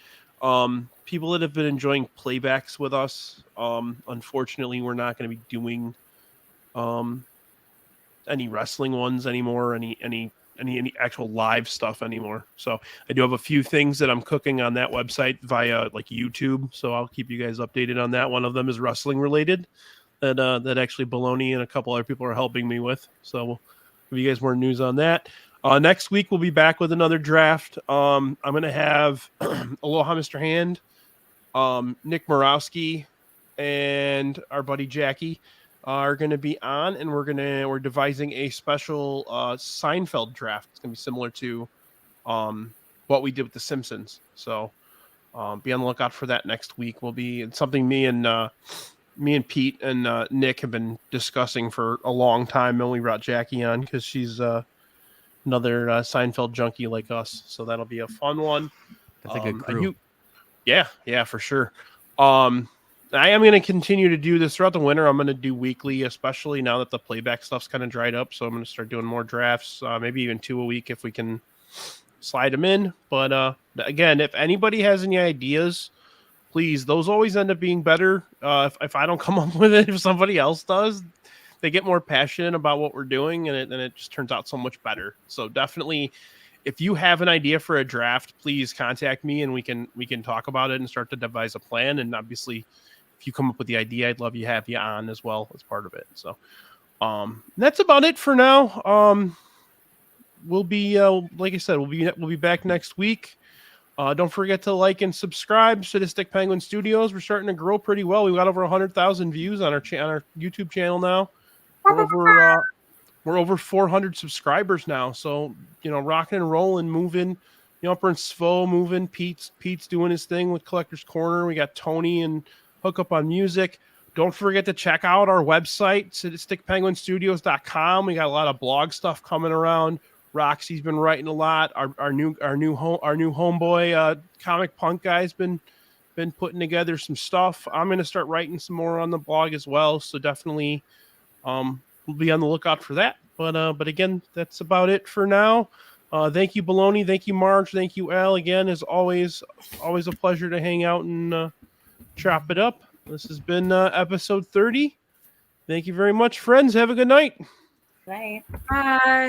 People that have been enjoying playbacks with us, unfortunately, we're not going to be doing, any wrestling ones anymore, any actual live stuff anymore. So I do have a few things that I'm cooking on that website via like YouTube. So I'll keep you guys updated on that. One of them is wrestling related that actually Bologna and a couple other people are helping me with. So we'll give you guys more news on that. Next week, we'll be back with another draft. I'm going to have Aloha Mr. Hand, Nick Morawski, and our buddy Jackie are going to be on, and we're devising a special Seinfeld draft. It's going to be similar to what we did with The Simpsons. So be on the lookout for that next week. It's something me and Pete and Nick have been discussing for a long time, and we brought Jackie on because she's another Seinfeld junkie like us. So that'll be a fun one. That's a good crew. Yeah, for sure. I am going to continue to do this throughout the winter. I'm going to do weekly, especially now that the playback stuff's kind of dried up. So I'm going to start doing more drafts, maybe even 2 a week if we can slide them in. But again, if anybody has any ideas, please, those always end up being better. If I don't come up with it, if somebody else does, they get more passionate about what we're doing, and it just turns out so much better. So definitely, if you have an idea for a draft, please contact me, and we can talk about it and start to devise a plan. And obviously, if you come up with the idea, I'd love to have you on as well as part of it. So that's about it for now. We'll be like I said, we'll be back next week. Don't forget to like and subscribe to Sadistic Penguin Studios. We're starting to grow pretty well. We've got over 100,000 views on our YouTube channel now. We're over 400 subscribers now. So, rocking and rolling, moving. Upper and Svo moving. Pete's doing his thing with Collector's Corner. We got Tony and Hook Up on Music. Don't forget to check out our website, sadisticpenguinstudios.com. We got a lot of blog stuff coming around. Roxy's been writing a lot. Our new homeboy Comic Punk guy's been putting together some stuff. I'm going to start writing some more on the blog as well. So definitely we'll be on the lookout for that. But again, that's about it for now. Thank you, Bologna. Thank you, Marj. Thank you, Al. Again, as always a pleasure to hang out and chop it up. This has been episode 30. Thank you very much, friends. Have a good night. Right. Bye.